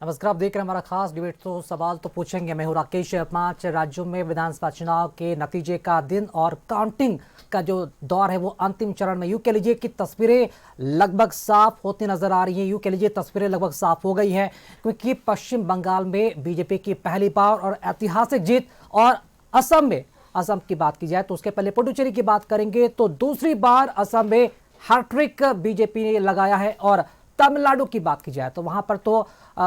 नमस्कार, आप देख रहे हैं हमारा खास डिबेट। तो सवाल तो पूछेंगे। मैं हूं राकेश। 5 राज्यों में विधानसभा चुनाव के नतीजे का दिन और काउंटिंग का जो दौर है वो अंतिम चरण में। यूं कह लीजिए कि तस्वीरें लगभग साफ होती नजर आ रही हैं। यूं कह लीजिए तस्वीरें लगभग साफ हो गई हैं, क्योंकि पश्चिम बंगाल में बीजेपी की पहली बार और ऐतिहासिक जीत। और असम की बात की जाए तो उसके पहले पुडुचेरी की बात करेंगे तो दूसरी बार असम में हैट्रिक बीजेपी ने लगाया है। और तमिलनाडु की बात की जाए तो वहां पर तो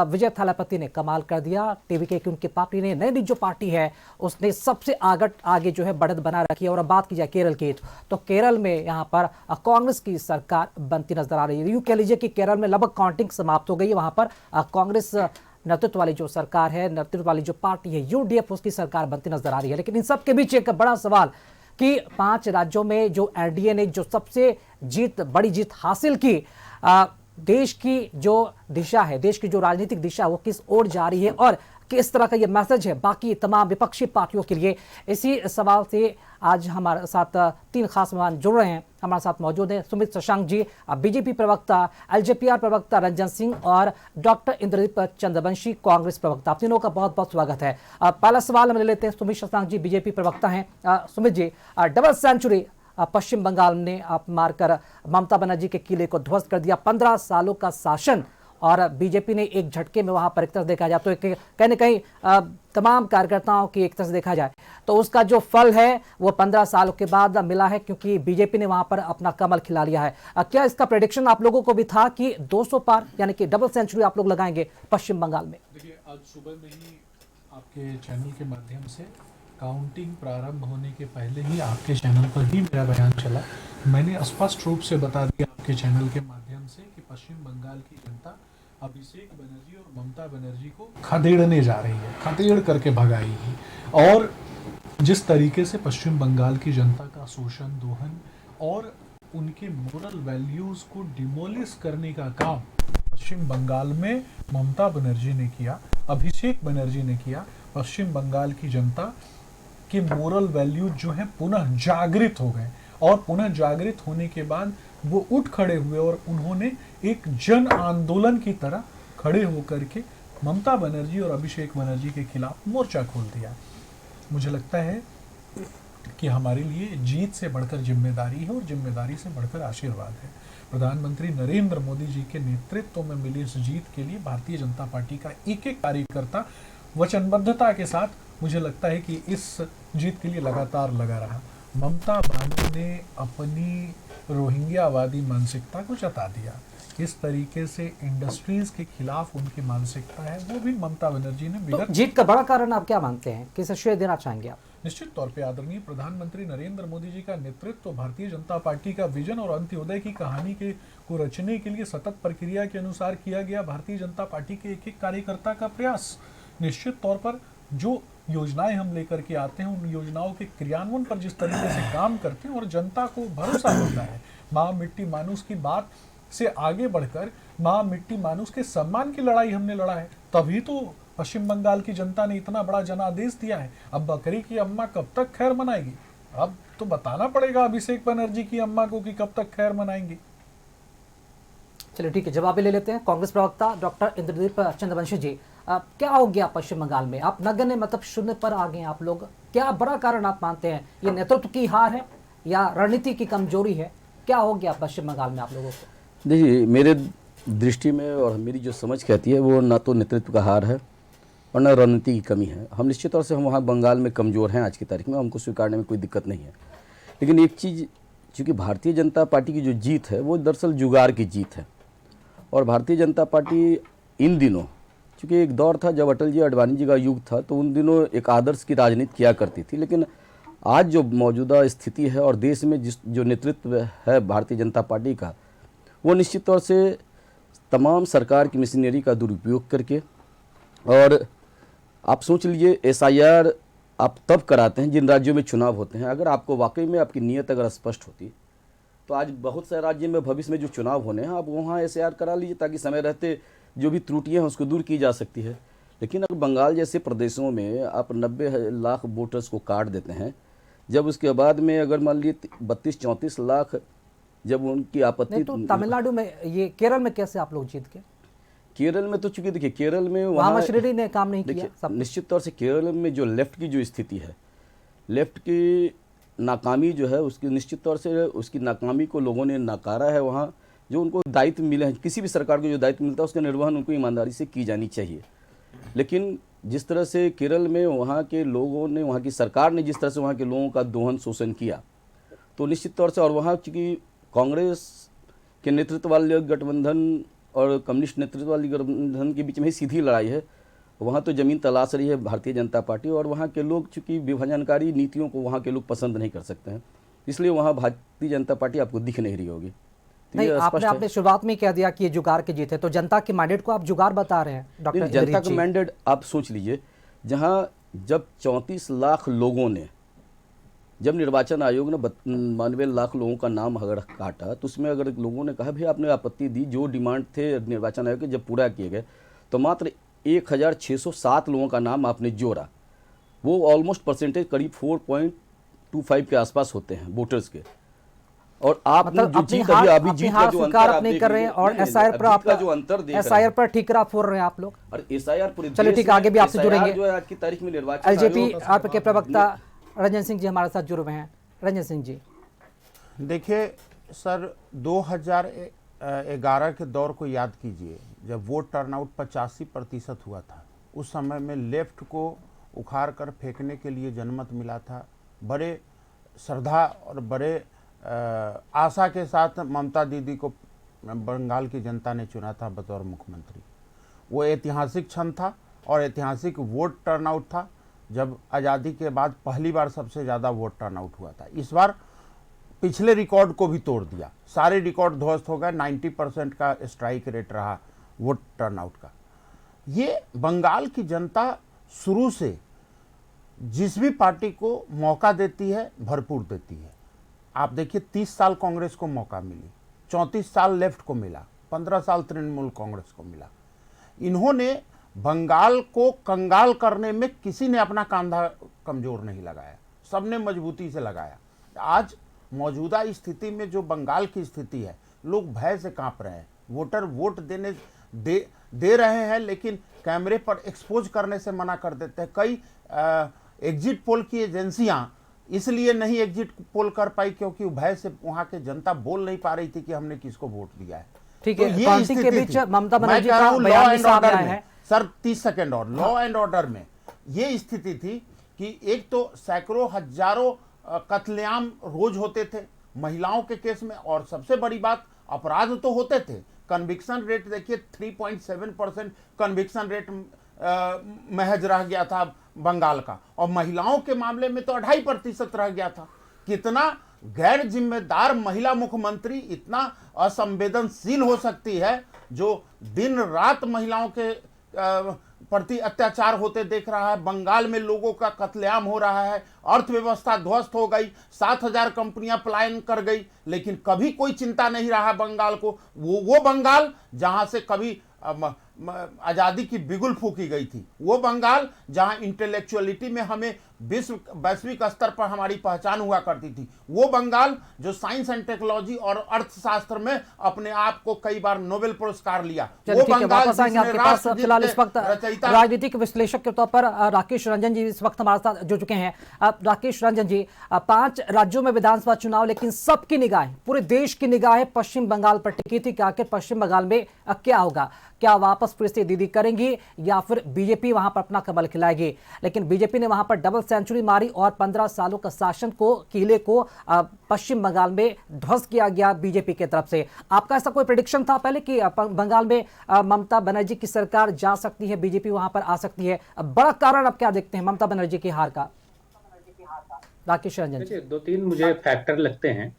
विजय थालापति ने कमाल कर दिया। टीवीके की उनकी पार्टी ने, नई जो पार्टी है उसने सबसे आगे जो है बढ़त बना रखी है। और अब बात की जाए केरल की तो केरल में यहां पर कांग्रेस की सरकार बनती नजर आ रही है। यूं कह लीजिए कि केरल में लगभग काउंटिंग समाप्त हो गई है। वहां पर कांग्रेस नेतृत्व वाली जो सरकार है, नेतृत्व वाली जो पार्टी है यूडीएफ, उसकी सरकार बनती नजर आ रही है। लेकिन इन सब के बीच एक बड़ा सवाल कि 5 राज्यों में जो एनडीए ने जो सबसे बड़ी जीत हासिल की, देश की जो दिशा है, देश की जो राजनीतिक दिशा वो किस ओर जा रही है और किस तरह का ये मैसेज है बाकी तमाम विपक्षी पार्टियों के लिए। इसी सवाल से आज हमारे साथ 3 खास मेहमान जुड़ रहे हैं। हमारे साथ मौजूद हैं सुमित शशांक जी, बीजेपी प्रवक्ता, एलजेपीआर प्रवक्ता रंजन सिंह और डॉक्टर इंद्रदीप चंद्रवंशी, कांग्रेस प्रवक्ता। आप तीनों का बहुत बहुत स्वागत है। पहला सवाल हम ले लेते हैं। सुमित शशांक जी बीजेपी प्रवक्ता हैं। सुमित जी, डबल सेंचुरी पश्चिम बंगाल ने आप मारकर ममता बनर्जी के किले को ध्वस्त कर दिया। 15 सालों का शासन और बीजेपी ने एक झटके में वहां पर एक तरफ देखा जाए तो कहीं ना कहीं तमाम कार्यकर्ताओं की एक तरफ से देखा जाए तो उसका जो फल है वो 15 सालों के बाद मिला है, क्योंकि बीजेपी ने वहां पर अपना कमल खिला लिया है। क्या इसका प्रेडिक्शन आप लोगों को भी था कि 200 पार यानी कि डबल सेंचुरी आप लोग लगाएंगे पश्चिम बंगाल में? देखिए, आज सुबह में ही आपके चैनल के माध्यम से काउंटिंग प्रारंभ होने के पहले ही आपके चैनल पर ही मेरा बयान चला। मैंने स्पष्ट रूप से बता दिया आपके चैनल के माध्यम से कि पश्चिम बंगाल की जनता अभिषेक बनर्जी और ममता बनर्जी को खदेड़ने जा रही है, खदेड़ करके भगाएगी। और जिस तरीके से पश्चिम बंगाल की जनता का शोषण, दोहन और उनके मोरल वैल्यूज को डिमोलिश करने का काम पश्चिम बंगाल में ममता बनर्जी ने किया, अभिषेक बनर्जी ने किया। पश्चिम बंगाल की जनता के मोरल वैल्यूज जो है पुनः जागृत हो गए और पुनः जागृत होने के बाद वो उठ खड़े हुए और उन्होंने एक जन आंदोलन की तरह खड़े होकर के ममता बनर्जी और अभिषेक बनर्जी के खिलाफ मोर्चा खोल दिया। मुझे लगता है कि हमारे लिए जीत से बढ़कर जिम्मेदारी है और जिम्मेदारी से बढ़कर आशीर्वाद है। प्रधानमंत्री नरेंद्र मोदी जी के नेतृत्व में मिली इस जीत के लिए भारतीय जनता पार्टी का एक एक कार्यकर्ता वचनबद्धता के साथ, मुझे लगता है कि इस जीत के लिए लगातार लगा रहा। ममता बानी ने अपनी रोहिंग्यावादी मानसिकता को जता दिया। इस तरीके से इंडस्ट्रीज के खिलाफ उनकी मानसिकता है, वो भी ममता बनर्जी ने तो जीत का बड़ा कारण आप क्या मानते हैं, किसे श्रेय देना चाहेंगे आप? निश्चित तौर पे आदरणीय प्रधानमंत्री नरेंद्र मोदी जी का नेतृत्व, भारतीय जनता पार्टी का विजन और अंत्योदय की कहानी को रचने के लिए सतत प्रक्रिया के अनुसार किया गया भारतीय जनता पार्टी के एक एक कार्यकर्ता का प्रयास। निश्चित तौर पर जो योजनाएं हम लेकर के आते हैं, उन योजनाओं के क्रियान्वयन पर जिस तरीके से काम करते हैं और जनता को भरोसा होता है, माँ मिट्टी मानुस की बात से आगे बढ़कर माँ मिट्टी मानुस के सम्मान की लड़ाई हमने लड़ा है। तभी तो पश्चिम बंगाल की जनता ने इतना बड़ा जनादेश दिया है। अब बकरी की अम्मा कब तक खैर मनाएगी? अब तो बताना पड़ेगा अभिषेक बनर्जी की अम्मा को कि कब तक खैर मनाएंगी। चलिए ठीक है, जवाब ले लेते हैं। कांग्रेस प्रवक्ता डॉक्टर इंद्रदीप चंद्रवंशी जी, क्या हो गया पश्चिम बंगाल में? आप नगण्य मतलब शून्य पर आ गए आप लोग। क्या बड़ा कारण आप मानते हैं? ये नेतृत्व की हार है या रणनीति की कमजोरी है? क्या हो गया पश्चिम बंगाल में आप लोगों को? देखिए, मेरे दृष्टि में और मेरी जो समझ कहती है वो ना तो नेतृत्व का हार है और न रणनीति की कमी है। हम निश्चित तौर से हम वहाँ बंगाल में कमज़ोर हैं आज की तारीख में, हमको स्वीकारने में कोई दिक्कत नहीं है। लेकिन एक चीज़, चूँकि भारतीय जनता पार्टी की जो जीत है वो दरअसल जुगाड़ की जीत है। और भारतीय जनता पार्टी इन दिनों, चूँकि एक दौर था जब अटल जी अडवाणी जी का युग था, तो उन दिनों एक आदर्श की राजनीति किया करती थी। लेकिन आज जो मौजूदा स्थिति है और देश में जो नेतृत्व है भारतीय जनता पार्टी का, वो निश्चित तौर से तमाम सरकार की मशीनरी का दुरुपयोग करके, और आप सोच लीजिए एसआईआर आप तब कराते हैं जिन राज्यों में चुनाव होते हैं। अगर आपको वाकई में आपकी नीयत अगर स्पष्ट होती तो आज बहुत सारे राज्यों में भविष्य में जो चुनाव होने हैं आप वहाँ एसआईआर करा लीजिए, ताकि समय रहते जो भी त्रुटियाँ हैं उसको दूर की जा सकती है। लेकिन अगर बंगाल जैसे प्रदेशों में आप 90 लाख वोटर्स को काट देते हैं, जब उसके बाद में अगर मान लीजिए 32-34 लाख जब उनकी आपत्ति, तो तमिलनाडु में, ये केरल में कैसे आप लोग जीत गए? केरल में तो चूंकि देखिए केरल में वहाँ वहाँ मशीनरी ने काम नहीं किया देखिए सब। निश्चित तौर से केरल में जो लेफ्ट की जो स्थिति है, लेफ्ट की नाकामी जो है उसकी निश्चित तौर से उसकी नाकामी को लोगों ने नकारा है। वहाँ जो उनको दायित्व मिले हैं, किसी भी सरकार को जो दायित्व मिलता है उसका निर्वहन उनको ईमानदारी से की जानी चाहिए। लेकिन जिस तरह से केरल में वहाँ के लोगों ने, वहाँ की सरकार ने जिस तरह से वहाँ के लोगों का दोहन शोषण किया, तो निश्चित तौर से, और वहाँ चूँकि कांग्रेस के नेतृत्व वाले गठबंधन और कम्युनिस्ट नेतृत्व वाली गठबंधन के बीच में ही सीधी लड़ाई है। वहाँ तो ज़मीन तलाश रही है भारतीय जनता पार्टी, और वहाँ के लोग चूँकि विभाजनकारी नीतियों को वहाँ के लोग पसंद नहीं कर सकते हैं, इसलिए वहाँ भारतीय जनता पार्टी आपको दिख नहीं रही होगी। तो नहीं, ये स्पष्ट आपने है। शुरुआत में ही कह दिया कि ये जुगाड़ के जीते, तो जनता के मैंडेट को आप जुगाड़ बता रहे हैं डॉक्टर नहीं, जनता इंद्रजीत का जी। मैंडेट आप सोच लीजिए, जहाँ जब 34 लाख लोगों ने, जब निर्वाचन आयोग ने 92 लाख लोगों का नाम अगर काटा, तो उसमें अगर लोगों ने कहा भाई आपने आपत्ति दी, जो डिमांड थे निर्वाचन आयोग के जब पूरा किए गए, तो मात्र 1607 लोगों का नाम आपने जोड़ा। वो ऑलमोस्ट परसेंटेज करीब 4.25 के आसपास होते हैं वोटर्स के। और आपने मतलब जो अपनी जीत हार, अभी अपनी जीत का हार जो स्वीकार अंतर आप आप नहीं देख कर रहे हैं, लीजिए, और नहीं, एसआईआर पर अभी आप का जो अंतर देख रहे एसआईआर हैं, पर ठीकरा फोड़ रहे हैं आप लोग। और एसआईआर पूरे चलिए देश ठीक है, आगे भी में आपसे जुड़ेंगे। SIR जो है आज की तारीख में निर्वाचन एलजेपी आयोग आपके प्रवक्ता रंजन सिंह जी हमारे साथ जुड़े हुए हैं। रंजन सिंह जी, देखिए सर, 2011 के दौर को याद कीजिए, जब वोट टर्नआउट 85% हुआ था। उस समय में लेफ्ट को उखाड़ कर फेंकने के लिए जनमत मिला था। बड़े श्रद्धा और बड़े आशा के साथ ममता दीदी को बंगाल की जनता ने चुना था बतौर मुख्यमंत्री। वो ऐतिहासिक क्षण था और ऐतिहासिक वोट टर्नआउट था, जब आज़ादी के बाद पहली बार सबसे ज़्यादा वोट टर्नआउट हुआ था। इस बार पिछले रिकॉर्ड को भी तोड़ दिया, सारे रिकॉर्ड ध्वस्त हो गए। 90% का स्ट्राइक रेट रहा वोट टर्नआउट का। ये बंगाल की जनता शुरू से जिस भी पार्टी को मौका देती है भरपूर देती है। आप देखिए 30 साल कांग्रेस को मौका मिली, 34 साल लेफ्ट को मिला, 15 साल तृणमूल कांग्रेस को मिला। इन्होंने बंगाल को कंगाल करने में किसी ने अपना कंधा कमजोर नहीं लगाया, सबने मजबूती से लगाया। आज मौजूदा स्थिति में जो बंगाल की स्थिति है, लोग भय से कांप रहे हैं। वोटर वोट दे रहे हैं, लेकिन कैमरे पर एक्सपोज करने से मना कर देते हैं। कई एग्जिट पोल की एजेंसियां इसलिए नहीं एग्जिट पोल कर पाई क्योंकि भय से वहां के जनता बोल नहीं पा रही थी कि हमने किसको वोट दिया है। ठीक तो है, ये काउंटिंग के स्थिति बीच थी। ममता मैं बनर्जी कह रहा का हूं लॉ बयान भी एंड सामने ऑर्डर आया में, है। सर 30 सेकेंड और, लॉ एंड ऑर्डर में ये स्थिति थी कि एक तो सैकड़ों हजारों कत्लेआम रोज होते थे महिलाओं के केस में, और सबसे बड़ी बात अपराध तो होते थे। कन्विक्शन रेट देखिए 3.7% कन्विक्शन रेट महज रह गया था बंगाल का, और महिलाओं के मामले में तो 2.5% रह गया था। कितना गैर जिम्मेदार महिला मुख्यमंत्री इतना असंवेदनशील हो सकती है, जो दिन रात महिलाओं के प्रति अत्याचार होते देख रहा है। बंगाल में लोगों का कत्लेआम हो रहा है, अर्थव्यवस्था ध्वस्त हो गई, 7,000 कंपनियां पलायन कर गई, लेकिन कभी कोई चिंता नहीं रहा बंगाल को। वो बंगाल जहां से कभी आज़ादी की बिगुल फूकी गई थी, वो बंगाल जहां इंटेलेक्चुअलिटी में हमें वैश्विक स्तर पर हमारी पहचान हुआ करती थी, वो बंगाल जो साइंस एंड टेक्नोलॉजी और अर्थशास्त्र में अपने आप को कई बार नोबेल पुरस्कार लिया, चलिए वो ठीक है, बंगाल वापस आएंगे आपके पास। फिलहाल इस वक्त रचयिता राजनीतिक विश्लेषक के तौर पर राकेश रंजन जी इस वक्त हमारे साथ जुड़ चुके हैं। राकेश रंजन जी, 5 राज्यों में विधानसभा चुनाव, लेकिन सबकी निगाहें, पूरे देश की निगाहें पश्चिम बंगाल पर टिकी थी कि आखिर पश्चिम बंगाल में क्या होगा, क्या वापस फिर से दीदी करेंगी या फिर बीजेपी वहां पर अपना कमल खिलाएगी। लेकिन बीजेपी ने वहां पर डबल सेंचुरी मारी और 15 सालों का शासन को, किले को पश्चिम बंगाल में ध्वस्त किया गया बीजेपी की तरफ से। आपका ऐसा कोई प्रेडिक्शन था पहले कि बंगाल में ममता बनर्जी की सरकार जा सकती है, बीजेपी वहां पर आ सकती है? बड़ा कारण आप क्या देखते हैं ममता बनर्जी की हार का? राकेश रंजन जी। 2-3 मुझे फैक्टर लगते हैं।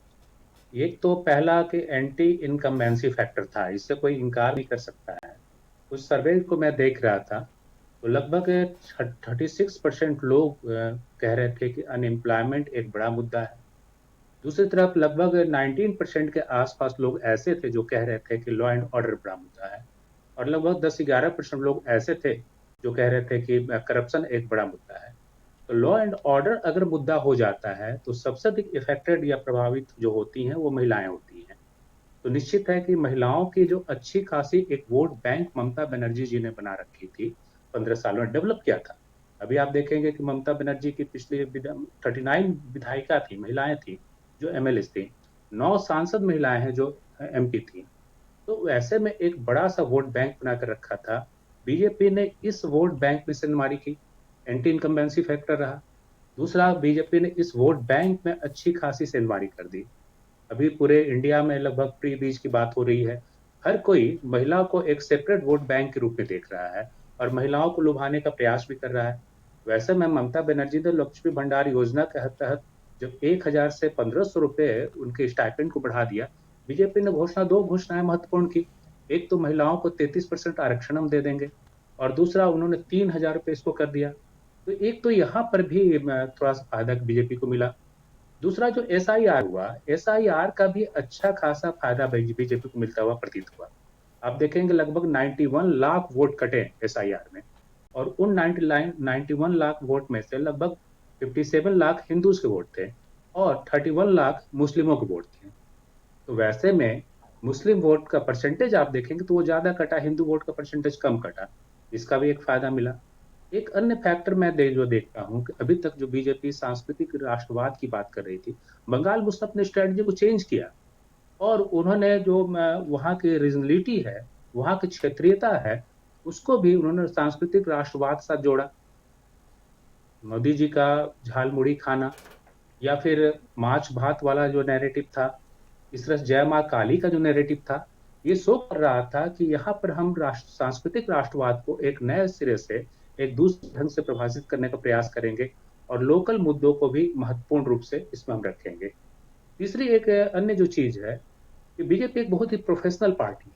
एक तो पहला कि एंटी इनकम्बेंसी फैक्टर था, इससे कोई इनकार नहीं कर सकता है। कुछ सर्वे को मैं देख रहा था तो लगभग 36% लोग कह रहे थे कि अनएम्प्लॉयमेंट एक बड़ा मुद्दा है। दूसरी तरफ लगभग 19% के आसपास लोग ऐसे थे जो कह रहे थे कि लॉ एंड ऑर्डर बड़ा मुद्दा है, और लगभग 10-11% लोग ऐसे थे जो कह रहे थे कि करप्शन एक बड़ा मुद्दा है। तो लॉ एंड ऑर्डर अगर मुद्दा हो जाता है तो सबसे अधिक इफेक्टेड या प्रभावित जो होती हैं वो महिलाएं होती हैं। तो निश्चित है कि महिलाओं की जो अच्छी खासी एक वोट बैंक ममता बनर्जी जी ने बना रखी थी, 15 साल में डेवलप किया था। अभी आप देखेंगे कि ममता बनर्जी की पिछली 39 विधायिका थी, महिलाएं थी जो एमएलए थी, 9 सांसद महिलाएं हैं जो एमपी थी। तो ऐसे में एक बड़ा सा वोट बैंक बनाकर रखा था। बीजेपी ने इस वोट बैंक में सेंधमारी की, एंटी इनकम्बेंसी फैक्टर रहा। दूसरा, बीजेपी ने इस वोट बैंक में अच्छी खासी सेंधमारी कर दी। अभी पूरे इंडिया में लगभग प्री बीज की बात हो रही है। हर कोई महिला को एक सेपरेट वोट बैंक के रूप में देख रहा है और महिलाओं को लुभाने का प्रयास भी कर रहा है। वैसे में ममता बनर्जी ने लक्ष्मी भंडार योजना के तहत जब 1000 से 1500 रुपए उनके स्टाइपेंड को बढ़ा दिया, बीजेपी ने दो घोषणाएं महत्वपूर्ण की। एक तो महिलाओं को 33% आरक्षण हम दे देंगे और दूसरा उन्होंने 3000 रुपये इसको कर दिया। तो एक तो यहाँ पर भी थोड़ा सा फायदा बीजेपी को मिला। दूसरा जो एसआईआर हुआ, एसआईआर का भी अच्छा खासा फायदा बीजेपी को मिलता हुआ प्रतीत हुआ। आप देखेंगे लगभग 91 लाख वोट कटे एसआईआर में और उन 91 लाख वोट में से लगभग 57 लाख हिंदूज के वोट थे और 31 लाख मुस्लिमों के वोट थे। तो वैसे में मुस्लिम वोट का परसेंटेज आप देखेंगे तो वो ज्यादा कटा, हिंदू वोट का परसेंटेज कम कटा। इसका भी एक फायदा मिला। एक अन्य फैक्टर मैं जो देखता हूँ कि अभी तक जो बीजेपी सांस्कृतिक राष्ट्रवाद की बात कर रही थी, बंगाल में उसने अपने स्ट्रेटजी को चेंज किया और उन्होंने जो वहाँ की रीजनलिटी है, वहाँ की क्षेत्रीयता है, उसको भी उन्होंने सांस्कृतिक राष्ट्रवाद साथ जोड़ा। मोदी जी का झाल मुड़ी खाना या फिर माछ भात वाला जो नैरेटिव था, इस तरह जय माँ काली का जो नैरेटिव था, ये शो कर रहा था कि यहाँ पर हम सांस्कृतिक राष्ट्रवाद को एक नए सिरे से एक दूसरे ढंग से प्रभाषित करने का प्रयास करेंगे और लोकल मुद्दों को भी महत्वपूर्ण रूप से इसमें हम रखेंगे। तीसरी एक अन्य जो चीज है कि बीजेपी एक बहुत ही प्रोफेशनल पार्टी है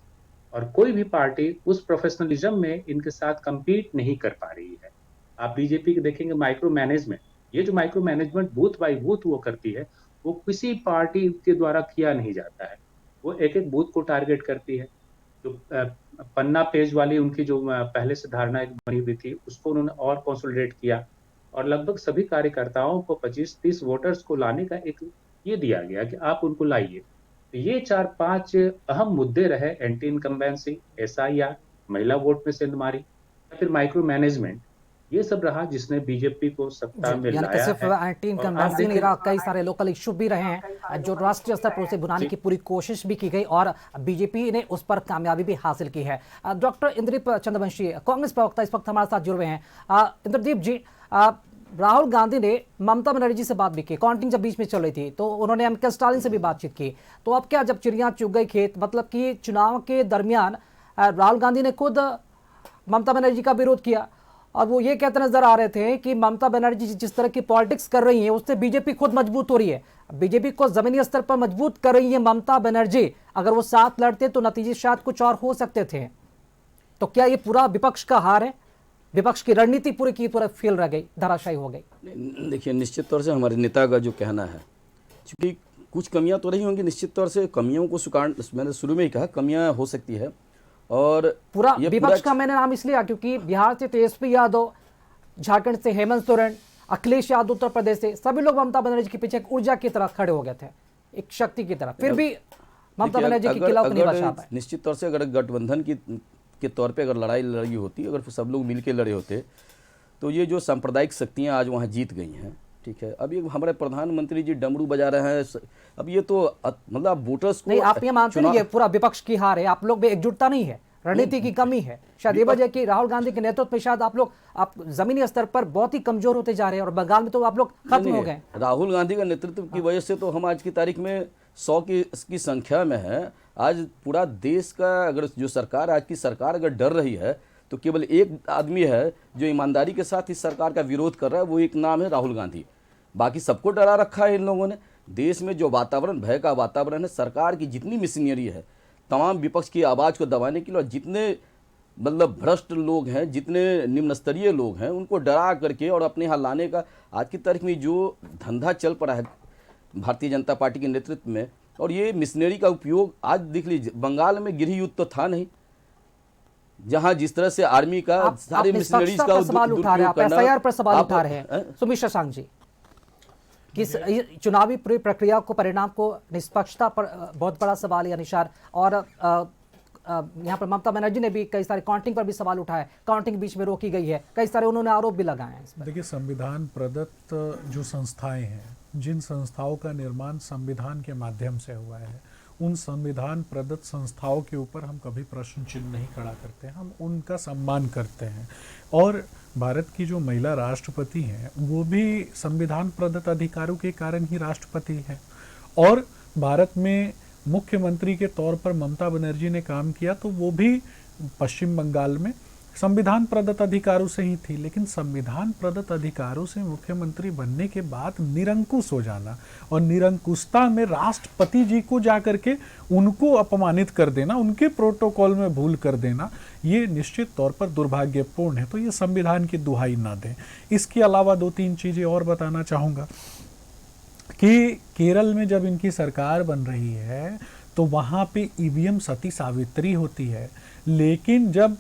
और कोई भी पार्टी उस प्रोफेशनलिज्म में इनके साथ compete नहीं कर पा रही है। आप बीजेपी के देखेंगे माइक्रो मैनेजमेंट, ये जो micro management booth by booth वो करती है, वो किसी पार्टी के द्वारा किया नहीं जाता है। वो एक एक बूथ को टारगेट करती है। जो पन्ना पेज वाली उनकी जो पहले से धारणा एक बनी हुई थी, उसको उन्होंने और कंसोलिडेट किया और लगभग सभी कार्यकर्ताओं को 25-30 वोटर्स को लाने का एक ये दिया गया कि आप उनको लाइए। तो ये 4-5 अहम मुद्दे रहे, एंटी इनकम्बेंसी, एसआईआर, महिला वोट में सेंधमारी या फिर माइक्रो मैनेजमेंट, ये सब रहा जिसने बीजेपी को सत्ता में यानी कि लाया सिर्फ है। एंटी और आप इनकम्बेंसी नहीं देखें रहा, कई सारे लोकल इशू भी रहे हैं जो राष्ट्रीय स्तर पर उसे बुलाने की पूरी कोशिश भी की गई और बीजेपी ने उस पर कामयाबी भी हासिल की है। डॉक्टर इंद्रदीप चंद्रवंशी, कांग्रेस प्रवक्ता, इस वक्त हमारे साथ जुड़ हुए हैं। इंद्रदीप जी, राहुल गांधी ने ममता बनर्जी से बात भी की, काउंटिंग जब बीच में चल रही थी तो उन्होंने एम.के. स्टालिन से भी बातचीत की। तो अब क्या, जब चिड़िया चुग गई खेत, मतलब कि चुनाव के दरमियान राहुल गांधी ने खुद ममता बनर्जी का विरोध किया और वो ये कहते नजर आ रहे थे कि ममता बनर्जी जिस तरह की पॉलिटिक्स कर रही है उससे बीजेपी खुद मजबूत हो रही है, बीजेपी को जमीनी स्तर पर मजबूत कर रही है ममता बनर्जी। अगर वो साथ लड़ते तो नतीजे शायद कुछ और हो सकते थे। तो क्या ये पूरा विपक्ष का हार है? विपक्ष की रणनीति पूरी की पूरा फेल रह गई, धराशायी हो गई? देखिए, निश्चित तौर से हमारे नेता का जो कहना है, क्योंकि कुछ कमियां तो रही होंगी, निश्चित तौर से कमियों को स्वीकार, मैंने शुरू में ही कहा कमियां हो सकती है। और पूरा विपक्ष का मैंने नाम इसलिए क्योंकि बिहार से तेजस्वी यादव, झारखंड से हेमंत सोरेन, अखिलेश यादव उत्तर प्रदेश से, सभी लोग ममता बनर्जी के पीछे एक ऊर्जा की तरह खड़े हो गए थे, एक शक्ति की तरह। फिर भी ममता बनर्जी की किला को नहीं बचा पाए। निश्चित तौर से अगर गठबंधन के तौर पे अगर लड़ाई लड़ी होती, अगर सब लोग मिलकर लड़े होते, तो ये जो सांप्रदायिक शक्तियां आज वहाँ जीत गई हैं, ठीक है। अब ये हमारे प्रधानमंत्री जी डमरू बजा रहे हैं, अब ये तो मतलब वोटर्स को नहीं, आप ये मानते नहीं ये पूरा विपक्ष की हार है? आप लोग में एकजुटता नहीं है, रणनीति की कमी है, शायद ये वजह कि राहुल गांधी के नेतृत्व में शायद आप जमीनी स्तर पर बहुत ही कमजोर होते जा रहे हैं और बंगाल में तो आप लोग खत्म हो गए। राहुल गांधी का नेतृत्व की वजह से तो हम आज की तारीख में 100 की संख्या में है। आज पूरा देश का अगर जो सरकार, आज की सरकार अगर डर रही है तो केवल एक आदमी है जो ईमानदारी के साथ इस सरकार का विरोध कर रहा है, वो एक नाम है राहुल गांधी। बाकी सबको डरा रखा है इन लोगों ने। देश में जो वातावरण, भय का वातावरण है, सरकार की जितनी मशीनरी है तमाम विपक्ष की आवाज़ को दबाने के लिए, और जितने मतलब भ्रष्ट लोग हैं, जितने निम्न स्तरीय लोग हैं, उनको डरा करके और अपने यहाँ लाने का आज की तारीख में जो धंधा चल पड़ा है भारतीय जनता पार्टी के नेतृत्व में, और ये मिशनरी का उपयोग आज देख लीजिए, बंगाल में गृह युद्ध तो था नहीं, जहां जिस तरह से आर्मी का सारे मिशनरीज का सवाल उठा रहे हैं, आप एसआईआर पर सवाल उठा रहे हैं सुमित शशांक जी। किस चुनावी पूरी प्रक्रिया को, परिणाम को, निष्पक्षता पर बहुत बड़ा सवाल या निशान। और यहाँ पर ममता बनर्जी ने भी कई सारे काउंटिंग पर भी सवाल उठाए, काउंटिंग बीच में रोकी गई है, कई सारे उन्होंने आरोप भी लगाए हैं इस पर। देखिए, संविधान प्रदत्त जो संस्थाएं हैं, जिन संस्थाओं का निर्माण संविधान के माध्यम से हुआ है, उन संविधान प्रदत्त संस्थाओं के ऊपर हम कभी प्रश्न चिन्ह नहीं खड़ा करते हैं, हम उनका सम्मान करते हैं। और भारत की जो महिला राष्ट्रपति हैं वो भी संविधान प्रदत्त अधिकारों के कारण ही राष्ट्रपति हैं। और भारत में मुख्यमंत्री के तौर पर ममता बनर्जी ने काम किया तो वो भी पश्चिम बंगाल में संविधान प्रदत्त अधिकारों से ही थी। लेकिन संविधान प्रदत्त अधिकारों से मुख्यमंत्री बनने के बाद निरंकुश हो जाना और निरंकुशता में राष्ट्रपति जी को जाकर के उनको अपमानित कर देना, उनके प्रोटोकॉल में भूल कर देना, ये निश्चित तौर पर दुर्भाग्यपूर्ण है। तो ये संविधान की दुहाई ना दें। इसके अलावा 2-3 चीज़ें और बताना चाहूँगा कि केरल में जब इनकी सरकार बन रही है तो वहाँ पे ईवीएम सती सावित्री होती है, लेकिन जब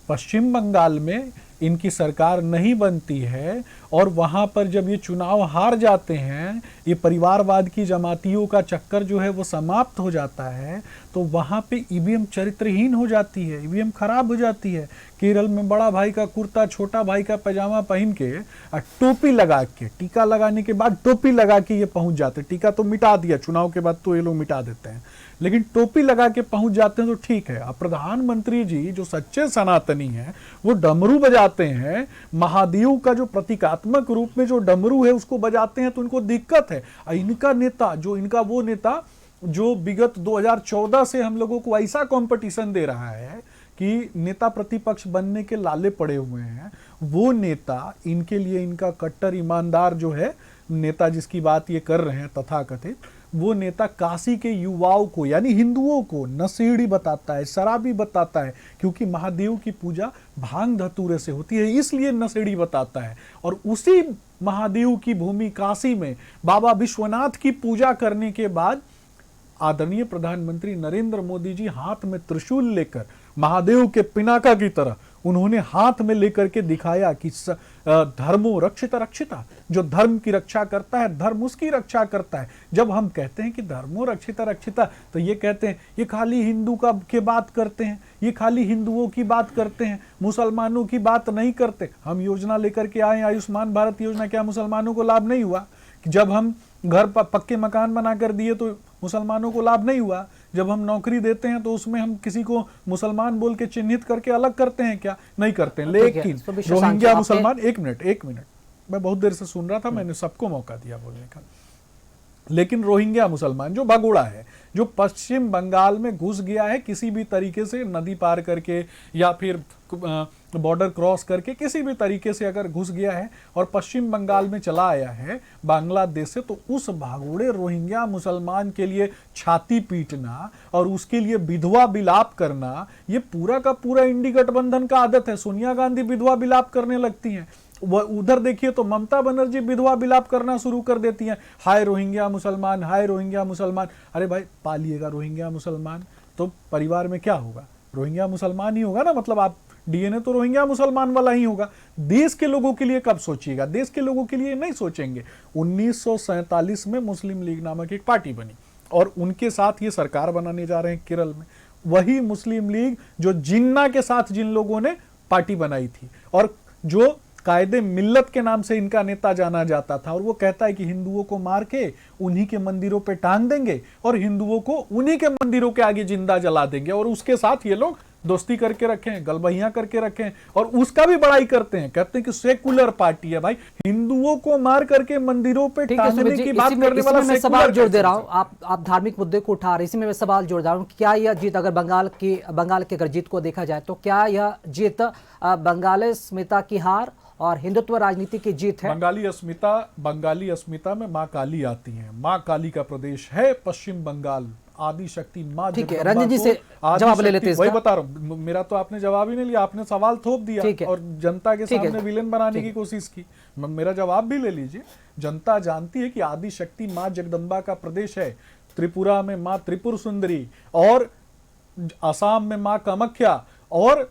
पश्चिम बंगाल में इनकी सरकार नहीं बनती है और वहाँ पर जब ये चुनाव हार जाते हैं, ये परिवारवाद की जमातियों का चक्कर जो है वो समाप्त हो जाता है, तो वहाँ पे ईवीएम चरित्रहीन हो जाती है, ईवीएम खराब हो जाती है। केरल में बड़ा भाई का कुर्ता, छोटा भाई का पैजामा पहन के टोपी लगा के, टीका लगाने के बाद टोपी लगा के ये पहुंच जाते। टीका तो मिटा दिया, चुनाव के बाद तो ये लोग मिटा देते हैं, लेकिन टोपी लगा के पहुंच जाते हैं तो ठीक है। अब प्रधानमंत्री जी जो सच्चे सनातनी हैं वो डमरू बजाते हैं, महादेव का जो प्रतीकात्मक रूप में जो डमरू है उसको बजाते हैं, तो इनको दिक्कत है। इनका नेता जो, इनका वो नेता जो विगत 2014 से हम लोगों को ऐसा कंपटीशन दे रहा है कि नेता प्रतिपक्ष बनने के लाले पड़े हुए हैं, वो नेता इनके लिए, इनका कट्टर ईमानदार जो है नेता जिसकी बात ये कर रहे हैं तथाकथित, वो नेता काशी के युवाओं को यानी हिंदुओं को नशेड़ी बताता है, शराबी बताता है, क्योंकि महादेव की पूजा भांग धतूरे से होती है इसलिए नशेड़ी बताता है। और उसी महादेव की भूमि काशी में बाबा विश्वनाथ की पूजा करने के बाद आदरणीय प्रधानमंत्री नरेंद्र मोदी जी हाथ में त्रिशूल लेकर महादेव के पिनाका की तरह उन्होंने हाथ में लेकर के दिखाया कि धर्मो रक्षिता रक्षिता, जो धर्म की रक्षा करता है धर्म उसकी रक्षा करता है। जब हम कहते हैं कि धर्मो रक्षिता रक्षिता, तो ये कहते हैं ये खाली हिंदू का के बात करते हैं, ये खाली हिंदुओं की बात करते हैं, मुसलमानों की बात नहीं करते। हम योजना लेकर के आए आयुष्मान भारत योजना, क्या मुसलमानों को लाभ नहीं हुआ? जब हम घर पक्के मकान बना कर दिए तो मुसलमानों को लाभ नहीं हुआ? जब हम नौकरी देते हैं तो उसमें हम किसी को मुसलमान बोल के चिन्हित करके अलग करते हैं क्या? नहीं करते हैं। लेकिन रोहिंग्या मुसलमान, एक मिनट, मैं बहुत देर से सुन रहा था, मैंने सबको मौका दिया बोलने का। लेकिन रोहिंग्या मुसलमान जो भगोड़ा है, जो पश्चिम बंगाल में घुस गया है किसी भी तरीके से, नदी पार करके या फिर बॉर्डर क्रॉस करके किसी भी तरीके से अगर घुस गया है और पश्चिम बंगाल में चला आया है बांग्लादेश से, तो उस भागोड़े रोहिंग्या मुसलमान के लिए छाती पीटना और उसके लिए विधवा विलाप करना, ये पूरा का पूरा इंडी गठबंधन का आदत है। सोनिया गांधी विधवा विलाप करने लगती हैं, वह उधर देखिए तो ममता बनर्जी विधवा विलाप करना शुरू कर देती हैं, हाय रोहिंग्या मुसलमान, हाय रोहिंग्या मुसलमान। अरे भाई, पालिएगा रोहिंग्या मुसलमान तो परिवार में क्या होगा? रोहिंग्या मुसलमान ही होगा ना, मतलब आप डीएनए तो रोहिंग्या मुसलमान वाला ही होगा। देश के लोगों के लिए कब सोचिएगा? देश के लोगों के लिए नहीं सोचेंगे। 1947 में मुस्लिम लीग नामक एक पार्टी बनी और उनके साथ ये सरकार बनाने जा रहे हैं केरल में। वही मुस्लिम लीग जो जिन्ना के साथ जिन लोगों ने पार्टी बनाई थी और जो कायदे मिल्लत के नाम से इनका नेता जाना जाता था, और वो कहता है कि हिंदुओं को मार के उन्हीं के मंदिरों पे टांग देंगे और हिंदुओं को उन्हीं के मंदिरों के आगे जिंदा जला देंगे, और उसके साथ ये लोग दोस्ती करके रखे हैं, गलबहियां करके रखे हैं और उसका भी बड़ाई करते हैं। कहते हैं कि सेकुलर पार्टी है। भाई, हिंदुओं को मार करके मंदिरों पे टांगने की बात करने वाला मैं सवाल जोड़ दे रहा हूं। आप धार्मिक मुद्दे को उठा रहे, इसी में मैं सवाल जोड़ रहा हूं, क्या यह जीत, अगर बंगाल की अगर जीत को देखा जाए तो क्या यह जीत बंगाली अस्मिता की हार और हिंदुत्व राजनीति की जीत है? बंगाली अस्मिता में माँ काली आती है। माँ काली का प्रदेश है पश्चिम बंगाल। आदि शक्ति माँ, ठीक है, रंजन जी से जवाब ले लेते हैं। वही बता रहा हूँ, मेरा तो आपने जवाब ही नहीं लिया, आपने सवाल थोप दिया और जनता के सामने विलेन बनाने की कोशिश की। मेरा जवाब भी ले लीजिए। जनता जानती है कि आदि शक्ति माँ जगदम्बा का प्रदेश है। त्रिपुरा में माँ त्रिपुर सुंदरी और असम में माँ कामाख्या और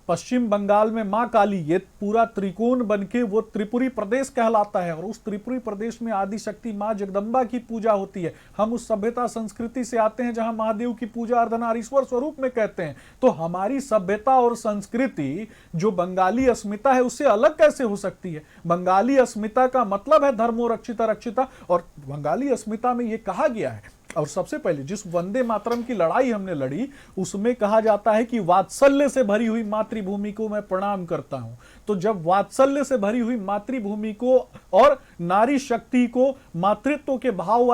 पश्चिम बंगाल में मां काली, ये पूरा त्रिकोण बनके वो त्रिपुरी प्रदेश कहलाता है और उस त्रिपुरी प्रदेश में आदि शक्ति मां जगदम्बा की पूजा होती है। हम उस सभ्यता संस्कृति से आते हैं जहां महादेव की पूजा अर्धनारीश्वर स्वरूप में कहते हैं। तो हमारी सभ्यता और संस्कृति जो बंगाली अस्मिता है उससे अलग कैसे हो सकती है? बंगाली अस्मिता का मतलब है धर्मो रक्षिता रक्षिता, और बंगाली अस्मिता में यह कहा गया है, और सबसे पहले जिस वंदे मातरम की लड़ाई हमने लड़ी उसमें कहा जाता है कि वात्सल्य से भरी हुई मातृभूमि को मैं प्रणाम करता हूं। तो जब वात्सल्य से भरी हुई मातृभूमि को और नारी शक्ति को, मातृत्व के भाव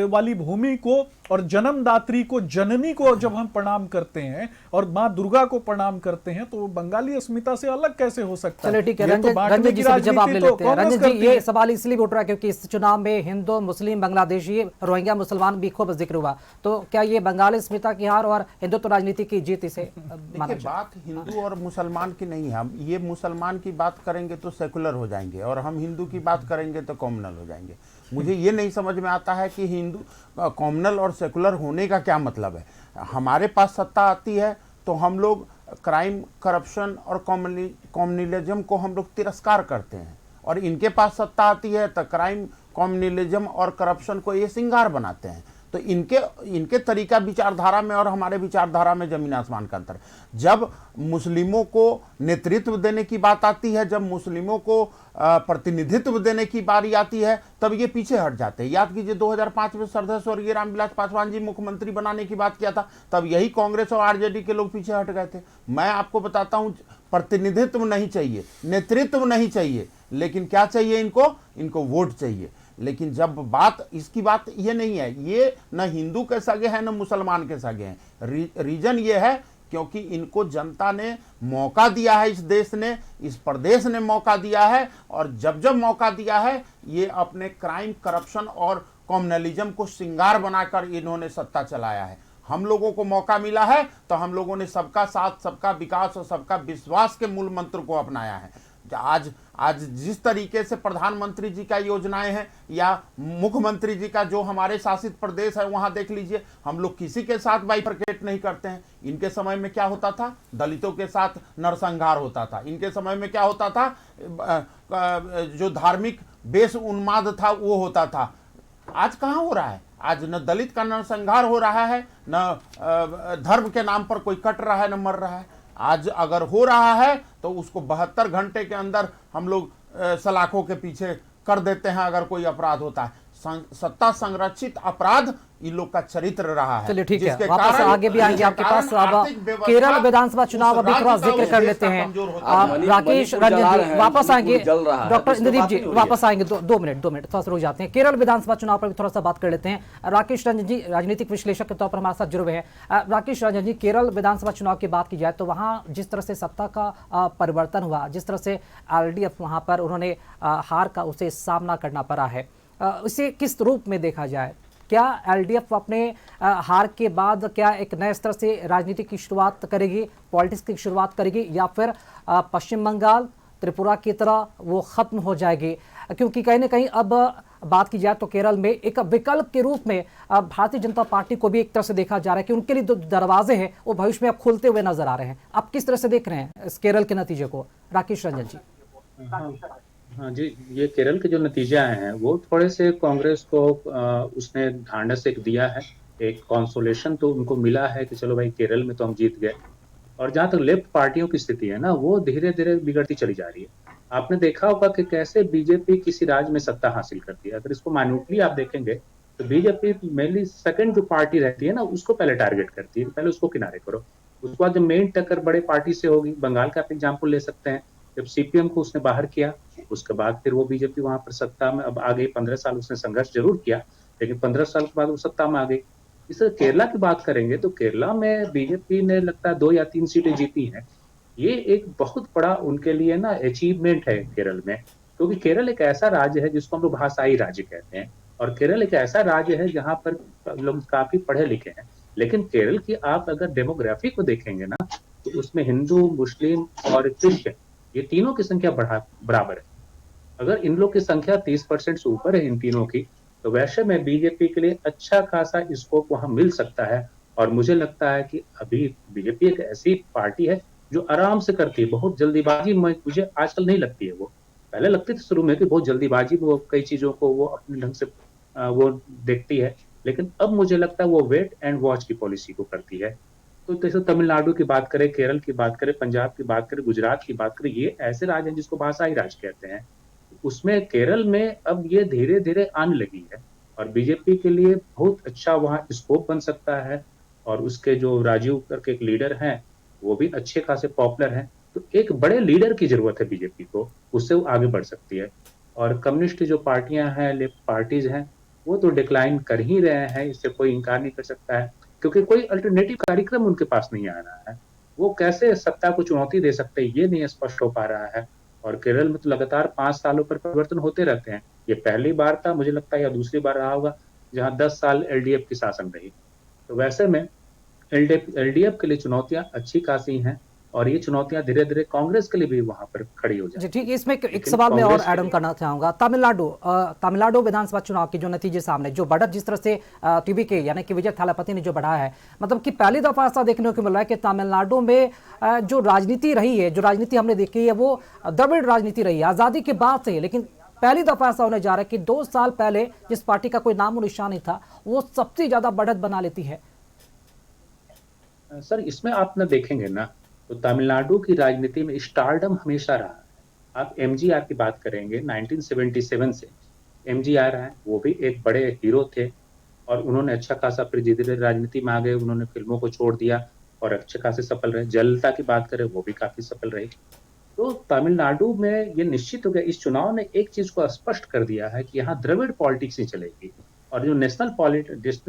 वाली भूमि को और जन्मदात्री को, जननी को जब हम प्रणाम करते हैं और मां दुर्गा को प्रणाम करते हैं, तो बंगाली अस्मिता से अलग कैसे हो सकता है? चलिए ठीक है, ये तो रंजन जी से भी जवाब ले लेते हैं। कांग्रेस रंजन जी, करती ये है। सवाल इसलिए उठ रहा है क्योंकि इस चुनाव में हिंदू, मुस्लिम, बांग्लादेशी, रोहिंग्या मुसलमान भी खूब जिक्र हुआ। तो क्या ये बंगाली अस्मिता की हार और हिंदुत्व राजनीति की जीत इसे माना देखिए, जाए? बात हिंदू और मुसलमान की नहीं है। हम ये मुसलमान की बात करेंगे तो सेकुलर हो जाएंगे और हम हिंदू की बात करेंगे तो कॉम्युनल हो जाएंगे। मुझे ये नहीं समझ में आता है कि हिंदू कॉम्युनल और सेकुलर होने का क्या मतलब है। हमारे पास सत्ता आती है तो हम लोग क्राइम, करप्शन और कम्युनलिज्म को हम लोग तिरस्कार करते हैं, और इनके पास सत्ता आती है तो क्राइम, कम्युनलिज्म और करप्शन को ये सिंगार बनाते हैं। तो इनके तरीका विचारधारा में और हमारे विचारधारा में जमीन आसमान का अंतर। जब मुस्लिमों को नेतृत्व देने की बात आती है, जब मुस्लिमों को प्रतिनिधित्व देने की बारी आती है, तब ये पीछे हट जाते हैं। याद कीजिए 2005 में श्रद्धेय स्वर्गीय रामविलास पासवान जी मुख्यमंत्री बनाने की बात किया था, तब यही कांग्रेस और आरजेडी के लोग पीछे हट गए थे। मैं आपको बताता हूं, प्रतिनिधित्व नहीं चाहिए, नेतृत्व नहीं चाहिए, लेकिन क्या चाहिए इनको वोट चाहिए। लेकिन जब इसकी बात ये नहीं है, ये न हिंदू के सगे हैं न मुसलमान के सगे हैं। रीजन ये है क्योंकि इनको जनता ने मौका दिया है, इस देश ने, इस प्रदेश ने मौका दिया है, और जब मौका दिया है ये अपने क्राइम, करप्शन और कम्युनलिज्म को सिंगार बनाकर इन्होंने सत्ता चलाया है। हम लोगों को मौका मिला है तो हम लोगों ने सबका साथ, सबका विकास और सबका विश्वास के मूल मंत्र को अपनाया है। आज जिस तरीके से प्रधानमंत्री जी का योजनाएं हैं या मुख्यमंत्री जी का जो हमारे शासित प्रदेश है, वहां देख लीजिए, हम लोग किसी के साथ बाइफरकेट नहीं करते हैं। इनके समय में क्या होता था? दलितों के साथ नरसंहार होता था। इनके समय में क्या होता था? जो धार्मिक बेश उन्माद था वो होता था। आज कहाँ हो रहा है? आज न दलित का नरसंहार हो रहा है, न धर्म के नाम पर कोई कट रहा है, न मर रहा है। आज अगर हो रहा है तो उसको 72 घंटे के अंदर हम लोग सलाखों के पीछे कर देते हैं अगर कोई अपराध होता है। सत्ता संरक्षित अपराध इन लोग का चरित्र रहा है। चलिए ठीक है, वापस आगे भी आएंगे आपके पास। अब केरल विधानसभा चुनाव अभी थोड़ा जिक्र कर लेते हैं। राकेश रंजन जी वापस आएंगे, डॉक्टर इंद्रदीप जी वापस आएंगे। दो मिनट थोड़ा सा रुक जाते हैं। केरल विधानसभा चुनाव पर भी थोड़ा सा बात कर लेते हैं। राकेश रंजन जी राजनीतिक विश्लेषक के तौर पर हमारे साथ जुड़े हुए हैं। राकेश रंजन जी, केरल विधानसभा चुनाव की बात की जाए तो वहाँ जिस तरह से सत्ता का परिवर्तन हुआ, जिस तरह से LDF वहाँ पर उन्होंने हार का उसे सामना करना पड़ा है, इसे किस रूप में देखा जाए? क्या LDF अपने हार के बाद क्या एक नए स्तर से राजनीति की शुरुआत करेगी, पॉलिटिक्स की शुरुआत करेगी, या फिर पश्चिम बंगाल, त्रिपुरा की तरह वो खत्म हो जाएगी? क्योंकि कहीं ना कहीं अब बात की जाए तो केरल में एक विकल्प के रूप में भारतीय जनता पार्टी को भी एक तरह से देखा जा रहा है कि उनके लिए जो दरवाजे हैं वो भविष्य में अब खुलते हुए नजर आ रहे हैं। आप किस तरह से देख रहे हैं इस केरल के नतीजे को? राकेश रंजन जी। हाँ जी, ये केरल के जो नतीजे आए हैं वो थोड़े से कांग्रेस को उसने ढांढस एक दिया है, एक कंसोलेशन तो उनको मिला है कि चलो भाई केरल में तो हम जीत गए। और जहाँ तक लेफ्ट पार्टियों की स्थिति है ना, वो धीरे धीरे बिगड़ती चली जा रही है। आपने देखा होगा कि कैसे बीजेपी किसी राज्य में सत्ता हासिल करती है। अगर इसको माइन्यूटली आप देखेंगे तो बीजेपी मेनली सेकंड जो पार्टी रहती है ना उसको पहले टारगेट करती है, पहले उसको किनारे करो। उसके बाद जब मेन टक्कर बड़े पार्टी से होगी, बंगाल का आप एग्जाम्पल ले सकते हैं, जब CPM को उसने बाहर किया उसके बाद फिर वो बीजेपी वहां पर सत्ता में अब आ गई। 15 साल उसने संघर्ष जरूर किया, लेकिन 15 साल के बाद वो सत्ता में आ गई। इस तरह केरला की बात करेंगे तो केरला में बीजेपी ने लगता है 2 या 3 सीटें जीती हैं। ये एक बहुत बड़ा उनके लिए ना अचीवमेंट है केरल में, क्योंकि केरल एक ऐसा राज्य है जिसको हम लोग भाषाई राज्य कहते हैं, और केरल एक ऐसा राज्य है जहाँ पर लोग काफी पढ़े लिखे हैं। लेकिन केरल की आप अगर डेमोग्राफी को देखेंगे ना तो उसमें हिंदू, मुस्लिम और क्रिश्चियन ये तीनों की संख्या बराबर है। अगर इन लोग की संख्या 30% से ऊपर है इन तीनों की, तो वैसे में बीजेपी के लिए अच्छा खासा स्कोप वहां मिल सकता है। और मुझे लगता है कि अभी बीजेपी एक ऐसी पार्टी है जो आराम से करती है, बहुत जल्दीबाजी मुझे आजकल नहीं लगती है वो। पहले लगती थी शुरू में कि बहुत जल्दीबाजी में वो कई चीज़ों को वो अपने ढंग से वो देखती है, लेकिन अब मुझे लगता है वो वेट एंड वॉच की पॉलिसी को करती है। तो जैसे तमिलनाडु की बात करें, केरल की बात करें, पंजाब की बात करें, गुजरात की बात करें, ये ऐसे राज्य हैं जिसको भाषाई राज्य कहते हैं। उसमें केरल में अब ये धीरे-धीरे आने लगी है और बीजेपी के लिए बहुत अच्छा वहाँ स्कोप बन सकता है और उसके जो राजीव करके एक लीडर हैं, वो भी अच्छे खासे पॉपुलर हैं। तो एक बड़े लीडर की ज़रूरत है बीजेपी को, उससे वो आगे बढ़ सकती है। और कम्युनिस्ट जो पार्टियाँ हैं, लेफ्ट पार्टीज़ हैं, वो तो डिक्लाइन कर ही रहे हैं, इससे कोई इनकार नहीं कर सकता है, क्योंकि कोई अल्टरनेटिव कार्यक्रम उनके पास नहीं आ रहा है। वो कैसे सत्ता को चुनौती दे सकते हैं, ये नहीं स्पष्ट हो पा रहा है। और केरल में तो लगातार 5 सालों पर परिवर्तन होते रहते हैं। ये पहली बार था मुझे लगता है या दूसरी बार रहा होगा, जहाँ 10 साल एलडीएफ की शासन रही। तो वैसे में एलडीएफ के लिए चुनौतियाँ अच्छी खासी हैं और ये चुनौतियाँ धीरे-धीरे कांग्रेस के लिए भी वहाँ पर खड़ी हो जी जाएँगी। ठीक है, इसमें एक लेकिन सवाल मैं और कांग्रेस के ऐड ऑन लिए करना चाहूंगा। तमिलनाडु विधानसभा चुनाव के जो नतीजे सामने, जो बढ़त जिस तरह से टीवी के यानी कि विजय थालापति ने जो बढ़ाया है, मतलब कि पहली दफा ऐसा देखने को मिल रहा है कि तमिलनाडु में जो राजनीति रही है, जो राजनीति हमने देखी है, वो द्रविड़ राजनीति रही है आजादी के बाद से। लेकिन पहली दफा ऐसा होने जा रहा है कि 2 साल पहले जिस पार्टी का कोई नाम और निशान नहीं था, वो सबसे ज्यादा बढ़त बना लेती है। सर इसमें आप ना देखेंगे ना, तो तमिलनाडु की राजनीति में स्टारडम हमेशा रहा है। आप एमजीआर की बात करेंगे 1977 से एमजीआर हैं, वो भी एक बड़े हीरो थे और उन्होंने अच्छा खासा फिर धीरे-धीरे राजनीति में आ गए, उन्होंने फिल्मों को छोड़ दिया और अच्छे खासे सफल रहे। जयललिता की बात करें, वो भी काफ़ी सफल रही। तो तमिलनाडु में ये निश्चित हो गया, इस चुनाव ने एक चीज़ को स्पष्ट कर दिया है कि यहाँ द्रविड़ पॉलिटिक्स ही चलेगी और जो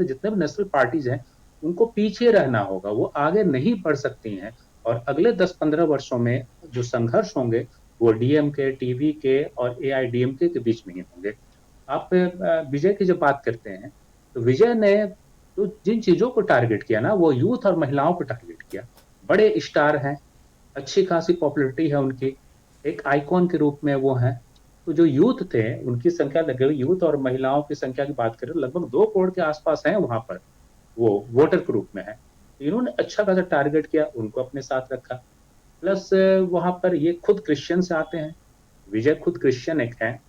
जितने भी नेशनल पार्टीज़ हैं, उनको पीछे रहना होगा, वो आगे नहीं बढ़ सकती हैं और अगले 10-15 वर्षों में जो संघर्ष होंगे, वो डीएमके, टीवीके और एआईडीएमके के बीच में ही होंगे। आप विजय की जब बात करते हैं, तो विजय ने तो जिन चीज़ों को टारगेट किया ना, वो यूथ और महिलाओं को टारगेट किया। बड़े स्टार हैं, अच्छी खासी पॉपुलैरिटी है उनकी, एक आइकॉन के रूप में वो हैं। तो जो यूथ थे, उनकी संख्या लगभग यूथ और महिलाओं की संख्या की बात करें, लगभग 2 करोड़ के आसपास हैं वहाँ पर, वो वोटर के रूप में है। इन्होंने अच्छा खासा टारगेट किया, उनको अपने साथ रखा। प्लस वहाँ पर ये खुद क्रिश्चियन से आते हैं, विजय खुद क्रिश्चियन एक हैं,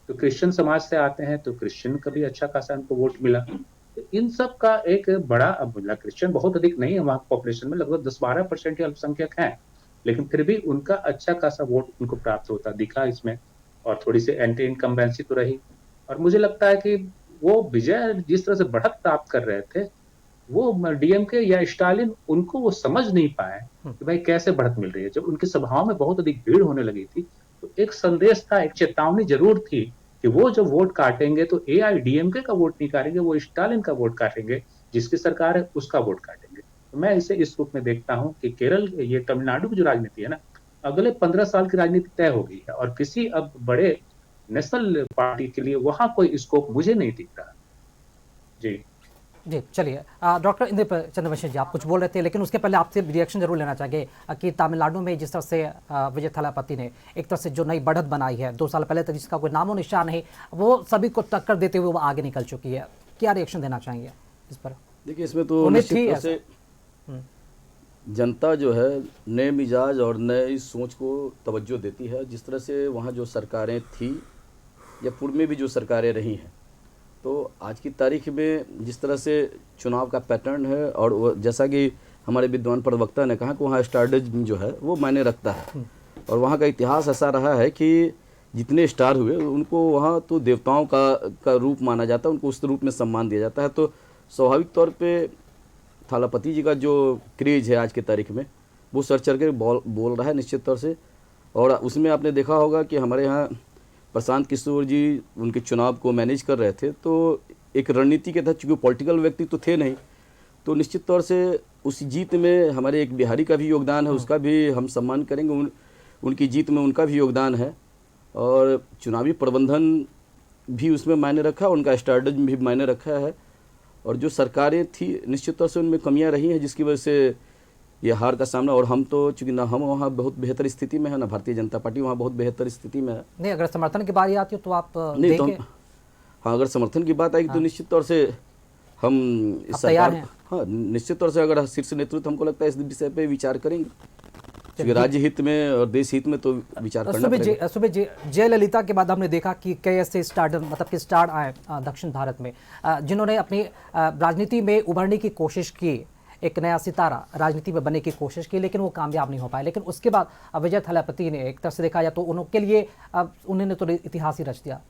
तो क्रिश्चियन समाज से आते हैं, तो क्रिश्चियन का भी अच्छा खासा उनको वोट मिला। तो इन सब का एक बड़ा अब क्रिश्चियन बहुत अधिक नहीं है वहाँ पॉपुलेशन में, लगभग 10-12% ही अल्पसंख्यक हैं, लेकिन फिर भी उनका अच्छा खासा वोट उनको प्राप्त होता दिखा इसमें और थोड़ी सी एंटी इनकम्बेंसी तो रही। और मुझे लगता है कि वो विजय जिस तरह से बढ़त प्राप्त कर रहे थे, वो डीएमके या स्टालिन उनको वो समझ नहीं पाए कि भाई कैसे बढ़त मिल रही है। जब उनकी सभाओं में बहुत अधिक भीड़ होने लगी थी, तो एक संदेश था, एक चेतावनी जरूर थी कि वो जब वोट काटेंगे तो एआईडीएमके का वोट नहीं काटेंगे, वो स्टालिन का वोट काटेंगे, जिसकी सरकार है उसका वोट काटेंगे। तो मैं इसे इस रूप में देखता हूँ कि ये तमिलनाडु की जो राजनीति है ना, अगले 15 साल की राजनीति तय हो गई है और किसी अब बड़े नेशनल पार्टी के लिए वहां कोई स्कोप मुझे नहीं दिख रहा। जी जी चलिए, डॉक्टर इंद्र चंद्रवंशी जी, आप कुछ बोल रहे थे, लेकिन उसके पहले आपसे रिएक्शन जरूर लेना चाहेंगे कि तमिलनाडु में जिस तरह से विजय थालापति ने एक तरह से जो नई बढ़त बनाई है, 2 साल पहले तक जिसका कोई नामो निशान नहीं, वो सभी को टक्कर देते हुए वो आगे निकल चुकी है। क्या रिएक्शन देना चाहेंगे इस पर? देखिए, इसमें तो उम्मीद निश्चित थी तौर ऐसा। से जनता जो है नए मिजाज और नए सोच को तवज्जो देती है। जिस तरह से वहाँ जो सरकारें थी या पूर्व में भी जो सरकारें रही हैं, तो आज की तारीख में जिस तरह से चुनाव का पैटर्न है और वो जैसा कि हमारे विद्वान प्रवक्ता ने कहा कि वहाँ स्टारडम जो है वो मायने रखता है और वहाँ का इतिहास ऐसा रहा है कि जितने स्टार हुए उनको वहाँ तो देवताओं का रूप माना जाता है, उनको उस रूप में सम्मान दिया जाता है। तो स्वाभाविक तौर पे थालापति जी का जो क्रेज है आज की तारीख में वो सर चढ़ के बोल रहा है निश्चित तौर से। और उसमें आपने देखा होगा कि हमारे यहाँ प्रशांत किशोर जी उनके चुनाव को मैनेज कर रहे थे, तो एक रणनीति के तहत, चूँकि पॉलिटिकल व्यक्ति तो थे नहीं, तो निश्चित तौर से उस जीत में हमारे एक बिहारी का भी योगदान है, उसका भी हम सम्मान करेंगे। उनकी जीत में उनका भी योगदान है और चुनावी प्रबंधन भी उसमें मायने रखा, उनका स्ट्रैटेजी भी मायने रखा है। और जो सरकारें थी निश्चित तौर से उनमें कमियां रही हैं जिसकी वजह से ये हार का सामना। और हम तो चूँकि ना हम वहाँ बहुत बेहतर स्थिति में है, ना भारतीय जनता पार्टी वहाँ बहुत बेहतर स्थिति में है। नहीं, अगर समर्थन की बारी आती हो तो आप नहीं तो हाँ, अगर समर्थन की बात आएगी तो निश्चित तौर से हम इस तैयार सरकार, हैं। हाँ निश्चित तौर से अगर शीर्ष नेतृत्व हमको लगता है इस विषय पे विचार करेंगे। क्योंकि राज्य हित में और देश हित में तो विचार करना पड़ेगा। जयललिता के बाद हमने देखा कि कई ऐसे स्टार मतलब कि स्टार आए दक्षिण भारत में जिन्होंने अपनी राजनीति में उभरने की कोशिश की, एक नया सितारा राजनीति में बनने की कोशिश की, लेकिन वो कामयाब नहीं हो पाए। लेकिन उसके बाद विजय थलापति ने एक तरह से देखा जाए तो उनके लिए उन्होंने तो इतिहास ही रच दिया।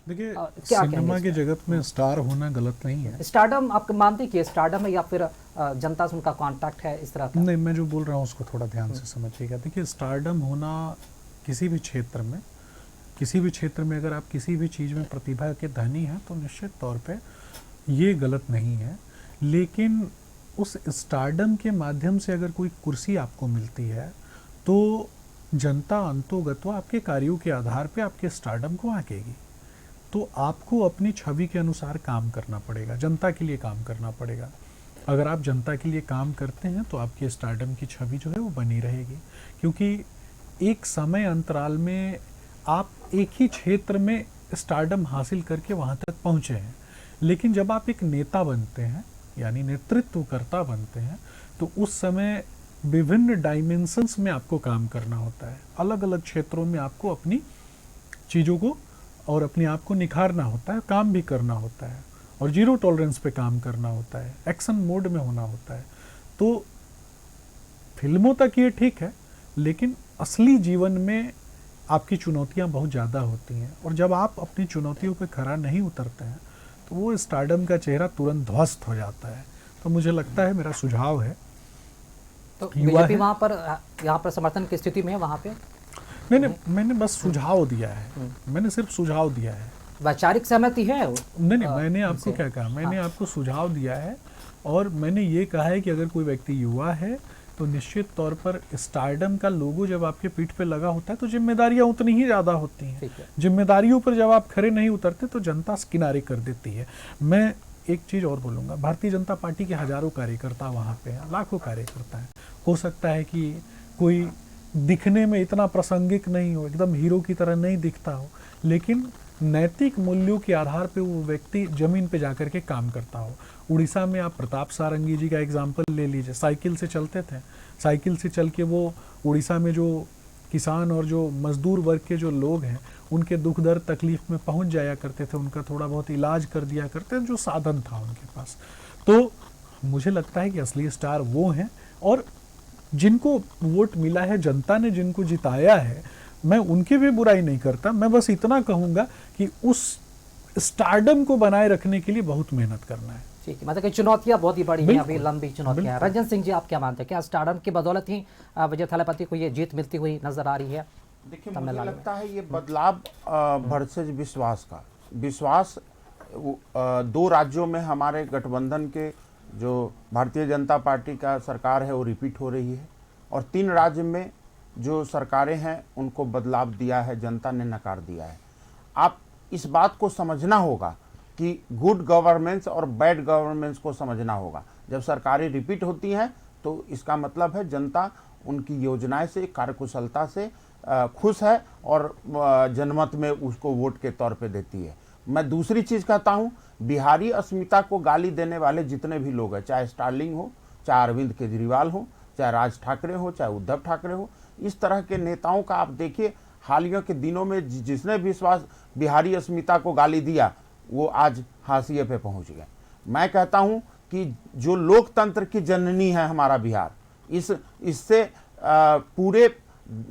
देखिए, क्या सिनेमा के जगत में स्टार होना गलत नहीं है। स्टारडम आप मानते कि स्टारडम है या फिर जनता से उनका कांटेक्ट है इस तरह का? नहीं, मैं जो बोल रहा हूँ उसको थोड़ा ध्यान से समझिएगा। देखिए, स्टारडम होना किसी भी क्षेत्र में अगर आप किसी भी चीज़ में प्रतिभा के धनी हैं तो निश्चित तौर पे ये गलत नहीं है। लेकिन उस स्टारडम के माध्यम से अगर कोई कुर्सी आपको मिलती है तो जनता अंतोगत्वा आपके कार्यों के आधार पे आपके स्टारडम को आंकेगी। तो आपको अपनी छवि के अनुसार काम करना पड़ेगा, जनता के लिए काम करना पड़ेगा। अगर आप जनता के लिए काम करते हैं तो आपके स्टारडम की छवि जो है वो बनी रहेगी, क्योंकि एक समय अंतराल में आप एक ही क्षेत्र में स्टारडम हासिल करके वहाँ तक पहुँचे हैं। लेकिन जब आप एक नेता बनते हैं यानी नेतृत्वकर्ता बनते हैं तो उस समय विभिन्न डायमेंशंस में आपको काम करना होता है। अलग अलग क्षेत्रों में आपको अपनी चीज़ों को और अपने आप को निखारना होता है, काम भी करना होता है और जीरो टॉलरेंस पे काम करना होता है, एक्शन मोड में होना होता है। तो फिल्मों तक ये ठीक है, लेकिन असली जीवन में आपकी चुनौतियां बहुत ज़्यादा होती हैं और जब आप अपनी चुनौतियों पे खरा नहीं उतरते हैं तो वो स्टारडम का चेहरा तुरंत ध्वस्त हो जाता है। तो मुझे लगता है, मेरा सुझाव है, तो बीजेपी वहाँ पर समर्थन की स्थिति में है वहाँ पे? नहीं, मैंने बस सुझाव दिया है, मैंने सिर्फ सुझाव दिया है। वैचारिक सहमति है? नहीं, मैंने आपको क्या कहा, मैंने आपको सुझाव दिया है और मैंने ये कहा है कि अगर कोई व्यक्ति युवा है तो निश्चित तौर पर स्टारडम का लोगो जब आपके पीठ पे लगा होता है तो जिम्मेदारियां उतनी ही ज़्यादा होती हैं। जिम्मेदारियों पर जब आप खड़े नहीं उतरते तो जनता किनारे कर देती है। मैं एक चीज़ और बोलूँगा, भारतीय जनता पार्टी के हजारों कार्यकर्ता वहाँ पे हैं, लाखों कार्यकर्ता हैं। हो सकता है कि कोई दिखने में इतना प्रासंगिक नहीं हो, एकदम हीरो की तरह नहीं दिखता हो, लेकिन नैतिक मूल्यों के आधार पे वो व्यक्ति जमीन पे जाकर के काम करता हो। उड़ीसा में आप प्रताप सारंगी जी का एग्जाम्पल ले लीजिए, साइकिल से चलते थे, साइकिल से चल के वो उड़ीसा में जो किसान और जो मजदूर वर्ग के जो लोग हैं उनके दुख दर्द तकलीफ में पहुंच जाया करते थे, उनका थोड़ा बहुत इलाज कर दिया करते थे, जो साधन था उनके पास। तो मुझे लगता है कि असली स्टार वो हैं और जिनको वोट मिला है, जनता ने जिनको जिताया है, मैं उनकी भी बुराई नहीं करता। मैं बस इतना कहूँगा कि उस स्टारडम को बनाए रखने के लिए बहुत मेहनत करना है। ठीक है, मतलब कि चुनौतियां बहुत ही बड़ी हैं, अभी लंबी चुनौतियां हैं। रंजन सिंह जी, आप क्या मानते हैं, क्या स्टारडम की बदौलत ही विजय थलापति को ये जीत मिलती हुई नजर आ रही है? देखिए, मुझे लगता है ये बदलाव वर्सेज विश्वास का विश्वास दो राज्यों में हमारे गठबंधन के जो भारतीय जनता पार्टी का सरकार है वो रिपीट हो रही है और 3 राज्य में जो सरकारें हैं उनको बदलाव दिया है, जनता ने नकार दिया है। आप इस बात को समझना होगा कि गुड गवर्नेंस और बैड गवर्नेंस को समझना होगा। जब सरकारें रिपीट होती हैं तो इसका मतलब है जनता उनकी योजनाएं से, कार्यकुशलता से खुश है और जनमत में उसको वोट के तौर पे देती है। मैं दूसरी चीज़ कहता हूँ, बिहारी अस्मिता को गाली देने वाले जितने भी लोग हैं, चाहे स्टालिन हो, चाहे अरविंद केजरीवाल हो, चाहे राज ठाकरे हो, चाहे उद्धव ठाकरे हो, इस तरह के नेताओं का आप देखिए, हालिया के दिनों में जिसने विश्वास बिहारी अस्मिता को गाली दिया वो आज हाशिए पे पहुंच गए। मैं कहता हूं कि जो लोकतंत्र की जननी है हमारा बिहार, इससे पूरे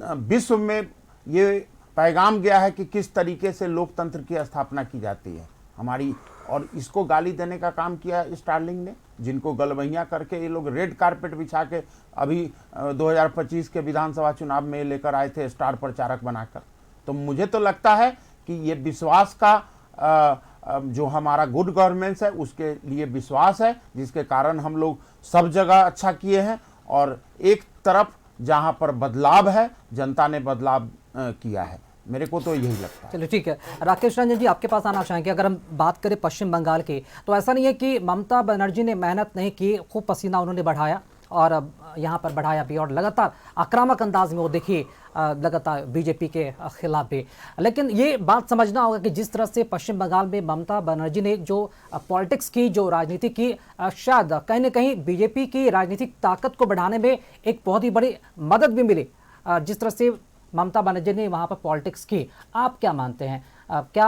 विश्व में ये पैगाम गया है कि किस तरीके से लोकतंत्र की स्थापना की जाती है हमारी, और इसको गाली देने का काम किया स्टार्लिंग ने, जिनको गलवैया करके ये लोग रेड कारपेट बिछा के अभी 2025 के विधानसभा चुनाव में लेकर आए थे स्टार प्रचारक बनाकर। तो मुझे तो लगता है कि ये विश्वास का जो हमारा गुड गवर्नेंस है उसके लिए विश्वास है, जिसके कारण हम लोग सब जगह अच्छा किए हैं और एक तरफ जहां पर बदलाव है, जनता ने बदलाव किया है। मेरे को तो यही लगता है। चलिए ठीक है, राकेश रंजन जी आपके पास आना चाहेंगे। अगर हम बात करें पश्चिम बंगाल की, तो ऐसा नहीं है कि ममता बनर्जी ने मेहनत नहीं की, खूब पसीना उन्होंने बढ़ाया और यहाँ पर बढ़ाया भी और लगातार आक्रामक अंदाज में वो देखिए लगातार बीजेपी के खिलाफ भी। लेकिन ये बात समझना होगा कि जिस तरह से पश्चिम बंगाल में ममता बनर्जी ने जो पॉलिटिक्स की, जो राजनीति की, शायद कहीं ना कहीं बीजेपी की राजनीतिक ताकत को बढ़ाने में एक बहुत ही बड़ी मदद भी मिली। जिस तरह से ममता बनर्जी ने वहाँ पर पॉलिटिक्स की, आप क्या मानते हैं? क्या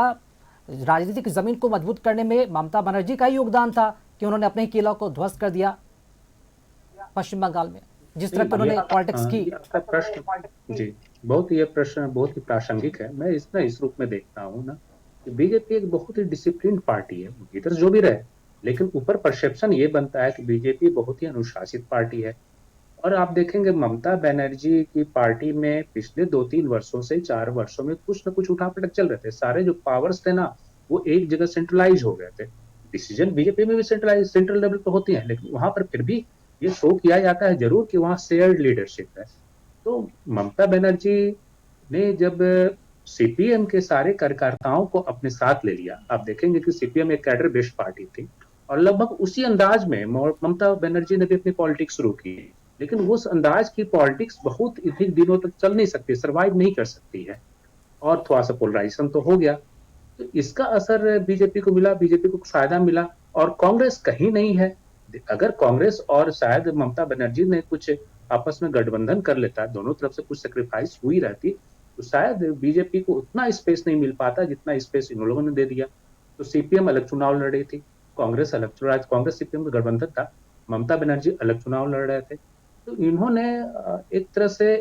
राजनीतिक ज़मीन को मजबूत करने में ममता बनर्जी का ही योगदान था कि उन्होंने अपने किला को ध्वस्त कर दिया पश्चिम बंगाल में, जिस तरह की उन्होंने पॉलिटिक्स की? ये आपका प्रश्न जी बहुत ही, ये प्रश्न बहुत ही प्रासंगिक है। मैं इस रूप में देखता हूँ ना कि बीजेपी एक बहुत ही डिसिप्लिन पार्टी है, भीतर जो भी रहे, लेकिन ऊपर परसेप्शन ये बनता है कि बीजेपी बहुत ही अनुशासित पार्टी है। और आप देखेंगे ममता बनर्जी की पार्टी में पिछले 2-3 वर्षों से 4 वर्षों में कुछ न कुछ उठापटक चल रहे थे। सारे जो पावर्स थे ना वो एक जगह सेंट्रलाइज हो गए थे। डिसीजन बीजेपी में भी सेंट्रल लेवल पर होती है, लेकिन वहां पर फिर भी ये शो किया जाता है जरूर कि वहाँ शेयर्ड लीडरशिप है। तो ममता बनर्जी ने जब सीपीएम के सारे कार्यकर्ताओं को अपने साथ ले लिया, आप देखेंगे कि सीपीएम एक कैडर बेस्ड पार्टी थी और लगभग उसी अंदाज में ममता बनर्जी ने भी अपनी पॉलिटिक्स शुरू की, लेकिन उस अंदाज की पॉलिटिक्स बहुत अधिक दिनों तक चल नहीं सकती, सर्वाइव नहीं कर सकती है और थोड़ा सा पोलराइजेशन तो हो गया। तो इसका असर बीजेपी को मिला, बीजेपी को फायदा मिला और कांग्रेस कहीं नहीं है। अगर कांग्रेस और शायद ममता बनर्जी ने कुछ आपस में गठबंधन कर लेता, दोनों तरफ से कुछ सेक्रीफाइस हुई रहती, तो शायद बीजेपी को उतना स्पेस नहीं मिल पाता जितना स्पेस इन लोगों ने दे दिया। तो सीपीएम अलग चुनाव लड़ रही थी, कांग्रेस अलग चुनाव, कांग्रेस सीपीएम का गठबंधन था, ममता बनर्जी अलग चुनाव लड़ रहे थे। तो इन्होंने एक तरह से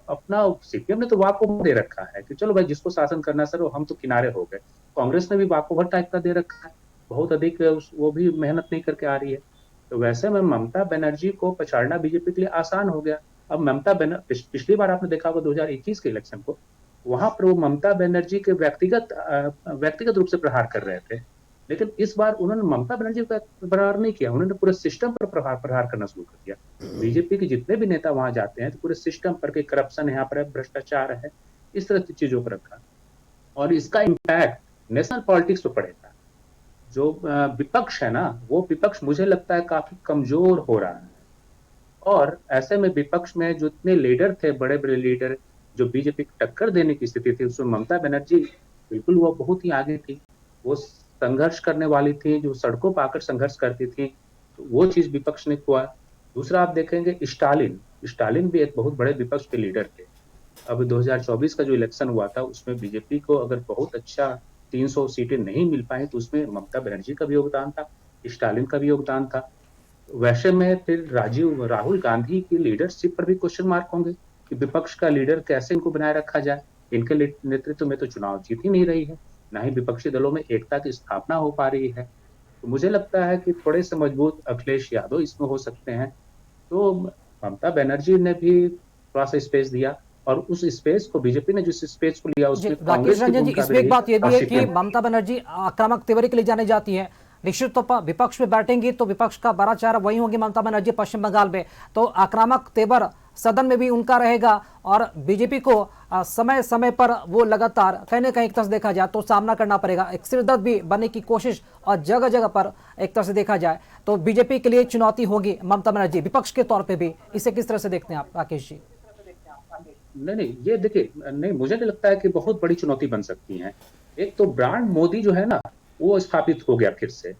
अपना, सीपीएम ने तो वाकओवर दे रखा है कि चलो भाई जिसको शासन करना सर हम तो किनारे हो गए। कांग्रेस ने भी वाकओवर टाइप का दे रखा है, बहुत अधिक वो भी मेहनत नहीं करके आ रही है। तो वैसे में ममता बनर्जी को पछाड़ना बीजेपी के लिए आसान हो गया। अब ममता बनर्जी, पिछली बार आपने देखा होगा 2021 के इलेक्शन को, वहां पर वो ममता बनर्जी के व्यक्तिगत रूप से प्रहार कर रहे थे, लेकिन इस बार उन्होंने ममता बनर्जी का प्रहार नहीं किया, उन्होंने पूरे सिस्टम पर प्रहार करना शुरू कर दिया। बीजेपी के जितने भी नेता वहां जाते हैं तो पूरे सिस्टम पर के करप्शन यहाँ पर है, भ्रष्टाचार है, इस तरह की चीजों पर रखा और इसका इम्पैक्ट नेशनल पॉलिटिक्स पर पड़ेगा। जो विपक्ष है ना, वो विपक्ष मुझे लगता है काफी कमजोर हो रहा है और ऐसे में विपक्ष में जो इतने लीडर थे, बड़े बड़े लीडर जो बीजेपी को टक्कर देने की स्थिति थी, उसमें ममता बनर्जी बिल्कुल वो बहुत ही आगे थी, वो संघर्ष करने वाली थी, जो सड़कों पर आकर संघर्ष करती थी, तो वो चीज विपक्ष ने हुआ। दूसरा आप देखेंगे स्टालिन भी एक बहुत बड़े विपक्ष के लीडर थे। अब 2024 का जो इलेक्शन हुआ था उसमें बीजेपी को अगर बहुत अच्छा 300 सीटें नहीं मिल पाई तो उसमें ममता बनर्जी का भी योगदान था, स्टालिन का भी योगदान था। वैसे में फिर राहुल गांधी की लीडरशिप पर भी क्वेश्चन मार्क होंगे कि विपक्ष का लीडर कैसे इनको बनाए रखा जाए। इनके नेतृत्व में तो चुनाव जीत ही नहीं रही है, ना ही विपक्षी दलों में एकता की स्थापना हो पा रही है। तो मुझे लगता है कि थोड़े से मजबूत अखिलेश यादव इसमें हो सकते हैं। तो ममता बनर्जी ने भी थोड़ा सा स्पेस दिया और उस स्पेस को बीजेपी ने जिस स्पेस को लिया उसमें राकेश रंजन जी, इसमें एक बात यह भी है कि ममता बनर्जी आक्रामक तेवर के लिए जाने जाती है। निश्चित तौर पर विपक्ष में बैठेंगी तो विपक्ष का बड़ा चेहरा वही होगी ममता बनर्जी पश्चिम बंगाल में, तो आक्रामक तेवर सदन में भी उनका रहेगा और बीजेपी को समय समय पर वो लगातार कहीं ना कहीं एक तरह से देखा जाए तो सामना करना पड़ेगा, एक सिरदर्द भी बनने की कोशिश और जगह जगह पर एक तरह से देखा जाए तो बीजेपी के लिए चुनौती होगी ममता बनर्जी विपक्ष के तौर पर भी। इसे किस तरह से देखते हैं आप राकेश जी? नहीं, ये देखिए, नहीं मुझे नहीं लगता है कि बहुत बड़ी चुनौती बन सकती है। एक तो ब्रांड मोदी जो है ना वो स्थापित हो गया फिर से,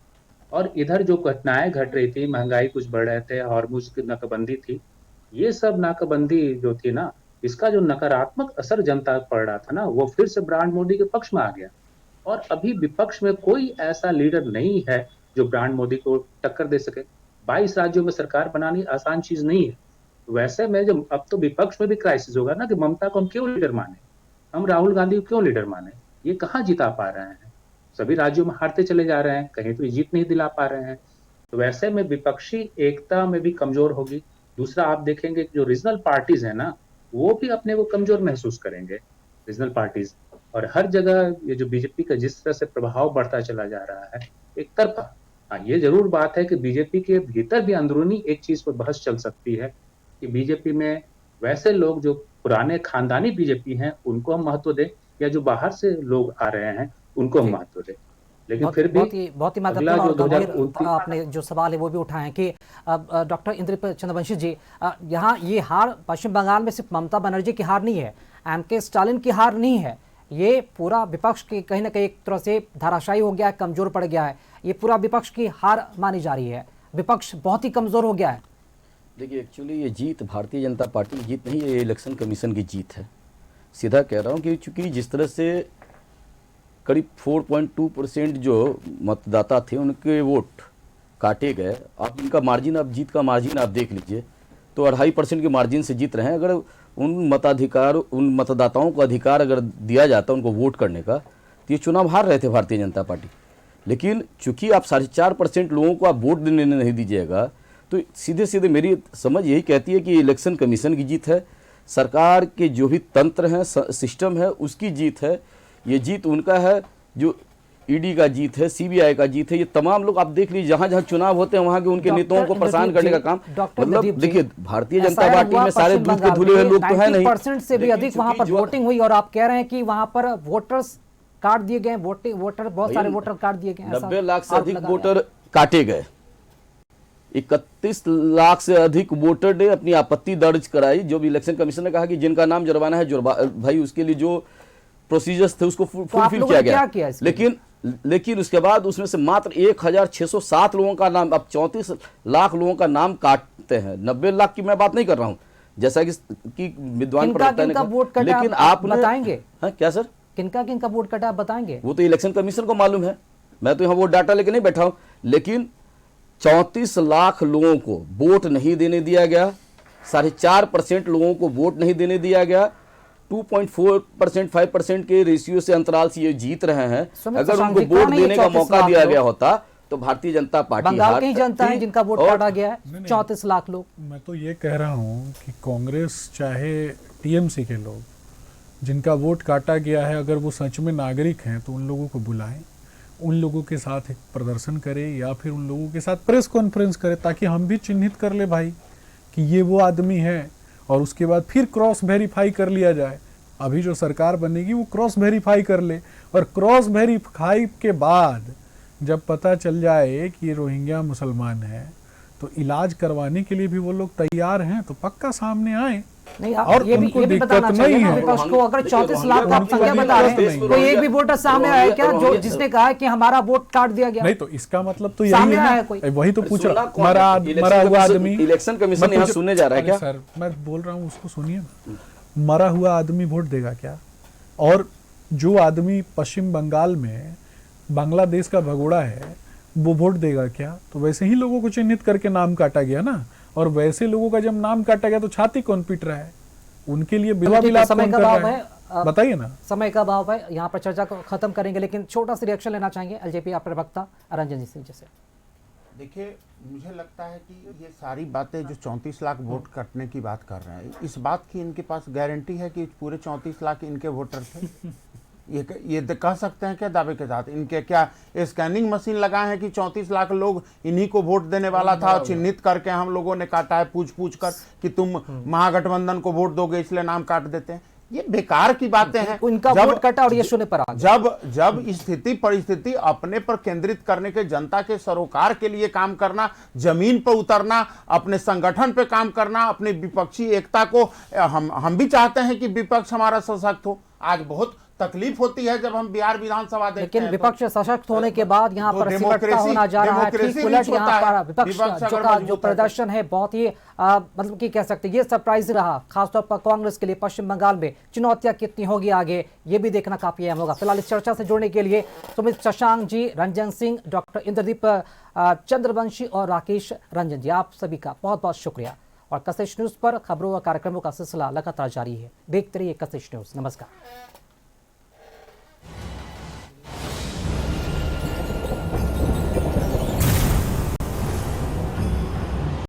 और इधर जो घटनाएं घट रही थी, महंगाई कुछ बढ़ रहे थे, हॉर्मुज की नाकाबंदी थी, ये सब नाकाबंदी जो थी ना, इसका जो नकारात्मक असर जनता पर पड़ रहा था ना, वो फिर से ब्रांड मोदी के पक्ष में आ गया। और अभी विपक्ष में कोई ऐसा लीडर नहीं है जो ब्रांड मोदी को टक्कर दे सके। 22 राज्यों में सरकार बनानी आसान चीज नहीं है। वैसे में जब अब तो विपक्ष में भी क्राइसिस होगा ना कि ममता को हम क्यों लीडर माने, हम राहुल गांधी को क्यों लीडर माने, ये कहाँ जिता पा रहे हैं, सभी राज्यों में हारते चले जा रहे हैं, कहीं तो जीत नहीं दिला पा रहे हैं। तो वैसे में विपक्षी एकता में भी कमजोर होगी। दूसरा आप देखेंगे जो रीजनल पार्टीज है ना वो भी अपने को कमजोर महसूस करेंगे, रीजनल पार्टीज। और हर जगह ये जो बीजेपी का जिस तरह से प्रभाव बढ़ता चला जा रहा है एक तरफा, हाँ ये जरूर बात है कि बीजेपी के भीतर भी अंदरूनी एक चीज पर बहस चल सकती है कि बीजेपी में वैसे लोग जो पुराने खानदानी बीजेपी हैं उनको हम महत्व दें या जो बाहर से लोग आ रहे हैं उनको हम महत्व दें। लेकिन फिर भी बहुत ही महत्वपूर्ण और गंभीर आपने जो सवाल है वो भी उठाए कि डॉक्टर इंद्रजीत चंद्रवंशी जी, यहाँ ये हार पश्चिम बंगाल में सिर्फ ममता बनर्जी की हार नहीं है, एमके स्टालिन की हार नहीं है, ये पूरा विपक्ष की कहीं ना कहीं एक तरह से धाराशायी हो गया है, कमजोर पड़ गया है, ये पूरा विपक्ष की हार मानी जा रही है, विपक्ष बहुत ही कमजोर हो गया है। देखिए, एक्चुअली ये जीत भारतीय जनता पार्टी की जीत नहीं है, ये इलेक्शन कमीशन की जीत है। सीधा कह रहा हूँ कि चूंकि जिस तरह से करीब 4.2% जो मतदाता थे उनके वोट काटे गए, आप इनका मार्जिन, आप जीत का मार्जिन आप देख लीजिए तो 2.5% के मार्जिन से जीत रहे हैं। अगर उन मतदाताओं को अधिकार अगर दिया जाता उनको वोट करने का, तो ये चुनाव हार रहे थे भारतीय जनता पार्टी। लेकिन चूंकि आप 4.5% लोगों को आप वोट देने नहीं दीजिएगा, तो सीधे सीधे मेरी समझ यही कहती है कि इलेक्शन कमीशन की जीत है, सरकार के जो भी तंत्र हैं, सिस्टम है, उसकी जीत है। ये जीत उनका है जो ईडी का जीत है, सीबीआई का जीत है। ये तमाम लोग आप देख लीजिए, जहां जहां चुनाव होते हैं वहां के उनके नेताओं को परेशान करने का काम। मतलब देखिए, भारतीय जनता पार्टी में सारे दूध के धुले हुए लोग तो है नहीं। 90% से भी अधिक वहां पर वोटिंग हुई और आप कह रहे हैं कि वहां पर वोटर्स काट दिए गए, वोटर बहुत सारे वोटर काट दिए गए। 90 लाख से अधिक वोटर काटे गए। 31 लाख से अधिक वोटर ने अपनी आपत्ति दर्ज कराई। जो भी इलेक्शन कमीशन ने कहा कि जिनका नाम जुर्माना है, भाई उसके लिए जो प्रोसीजर्स थे उसको फुलफिल किया गया। लेकिन उसके बाद उसमें से मात्र 1607 लोगों का नाम, अब 34 लाख लोगों का नाम काटते हैं। 90 लाख की मैं बात नहीं कर रहा हूं, जैसा कि विद्वान प्रवक्ता ने कहा। लेकिन आप बताएंगे क्या सर, किनका वोट कटा आप बताएंगे? वो तो इलेक्शन कमीशन को मालूम है, मैं तो यहाँ वो डाटा लेके नहीं बैठा हूं। लेकिन 34 लाख लोगों को वोट नहीं देने दिया गया, 4.5% लोगों को वोट नहीं देने दिया गया। 2.4%, 5% के रेशियो से अंतराल से ये जीत रहे हैं। अगर उनको वोट देने का मौका दिया गया होता तो भारतीय जनता पार्टी बंगाल की जनता है जिनका वोट काटा गया है, 34 लाख लोग। मैं तो ये कह रहा हूँ कि कांग्रेस चाहे टीएमसी के लोग जिनका वोट काटा गया है, अगर वो सच में नागरिक हैं तो उन लोगों को बुलाएं, उन लोगों के साथ एक प्रदर्शन करें या फिर उन लोगों के साथ प्रेस कॉन्फ्रेंस करें, ताकि हम भी चिन्हित कर ले भाई कि ये वो आदमी है, और उसके बाद फिर क्रॉस वेरीफाई कर लिया जाए। अभी जो सरकार बनेगी वो क्रॉस वेरीफाई कर ले, और क्रॉस वेरीफाई के बाद जब पता चल जाए कि ये रोहिंग्या मुसलमान है तो इलाज करवाने के लिए भी वो लोग तैयार हैं, तो पक्का सामने आए। नहीं, और ये भी बताना चाहिए ना विपक्ष को। अगर 34 लाख का आप संख्या बता रहे हैं, कोई एक भी वोटर सामने आया क्या जो जिसने कहा कि हमारा वोट काट दिया गया? नहीं, तो इसका मतलब तो यही है, वही तो पूछ रहा, मरा हुआ आदमी। इलेक्शन कमीशन यहाँ सुनने जा रहा है क्या? सर मैं बोल रहा हूँ, उसको सुनिए। मरा हुआ आदमी वोट देगा क्या? और जो आदमी पश्चिम बंगाल में बांग्लादेश का भगोड़ा है वो वोट देगा क्या? तो वैसे ही लोगों को चिन्हित करके नाम काटा गया ना, और वैसे लोगों का जब नाम काटा गया तो छाती कौन पीट रहा है? उनके लिए बिला बिला समय का भाव है, बताइए ना। समय का भाव है, यहाँ पर चर्चा को खत्म करेंगे, लेकिन छोटा सा रिएक्शन लेना चाहेंगे एलजेपी प्रवक्ता रंजन सिंह जी से। देखिए, मुझे लगता है कि ये सारी बातें जो 34 लाख वोट कटने की बात कर रहे हैं, इस बात की इनके पास गारंटी है कि पूरे 34 लाख इनके वोटर थे? ये कह सकते हैं क्या दावे के साथ? इनके क्या स्कैनिंग मशीन लगाए हैं कि 34 लाख लोग इन्हीं को वोट देने वाला था, चिन्हित करके हम लोगों ने काटा है पूछ कर कि तुम महागठबंधन को वोट दोगे इसलिए नाम काट देते हैं? ये बेकार की बातें हैं। उनका वोट कटा और ये शून्य पर आ गया। जब स्थिति परिस्थिति अपने पर केंद्रित करने के, जनता के सरोकार के लिए काम करना, जमीन पर उतरना, अपने संगठन पे काम करना, अपनी विपक्षी एकता को, हम भी चाहते हैं कि विपक्ष हमारा सशक्त हो। आज बहुत तकलीफ होती है जब हम बिहार विधानसभा देखते हैं, लेकिन विपक्ष सशक्त होने के बाद यहाँ पर सिमटता होना जा रहा है। ठीक उलट यहाँ पर विपक्ष का जो प्रदर्शन है बहुत ही मतलब कि कह सकते हैं ये सरप्राइज रहा, खासतौर पर कांग्रेस के लिए। पश्चिम बंगाल में चुनौतियां कितनी होगी आगे, ये भी देखना काफी अहम होगा। फिलहाल इस चर्चा से जुड़ने के लिए सुमित शशांक जी, रंजन सिंह, डॉक्टर इंद्रदीप चंद्रवंशी और राकेश रंजन जी, आप सभी का बहुत बहुत शुक्रिया। और कशिश न्यूज पर खबरों और कार्यक्रमों का सिलसिला लगातार जारी है, देखते रहिए कशिश न्यूज। नमस्कार।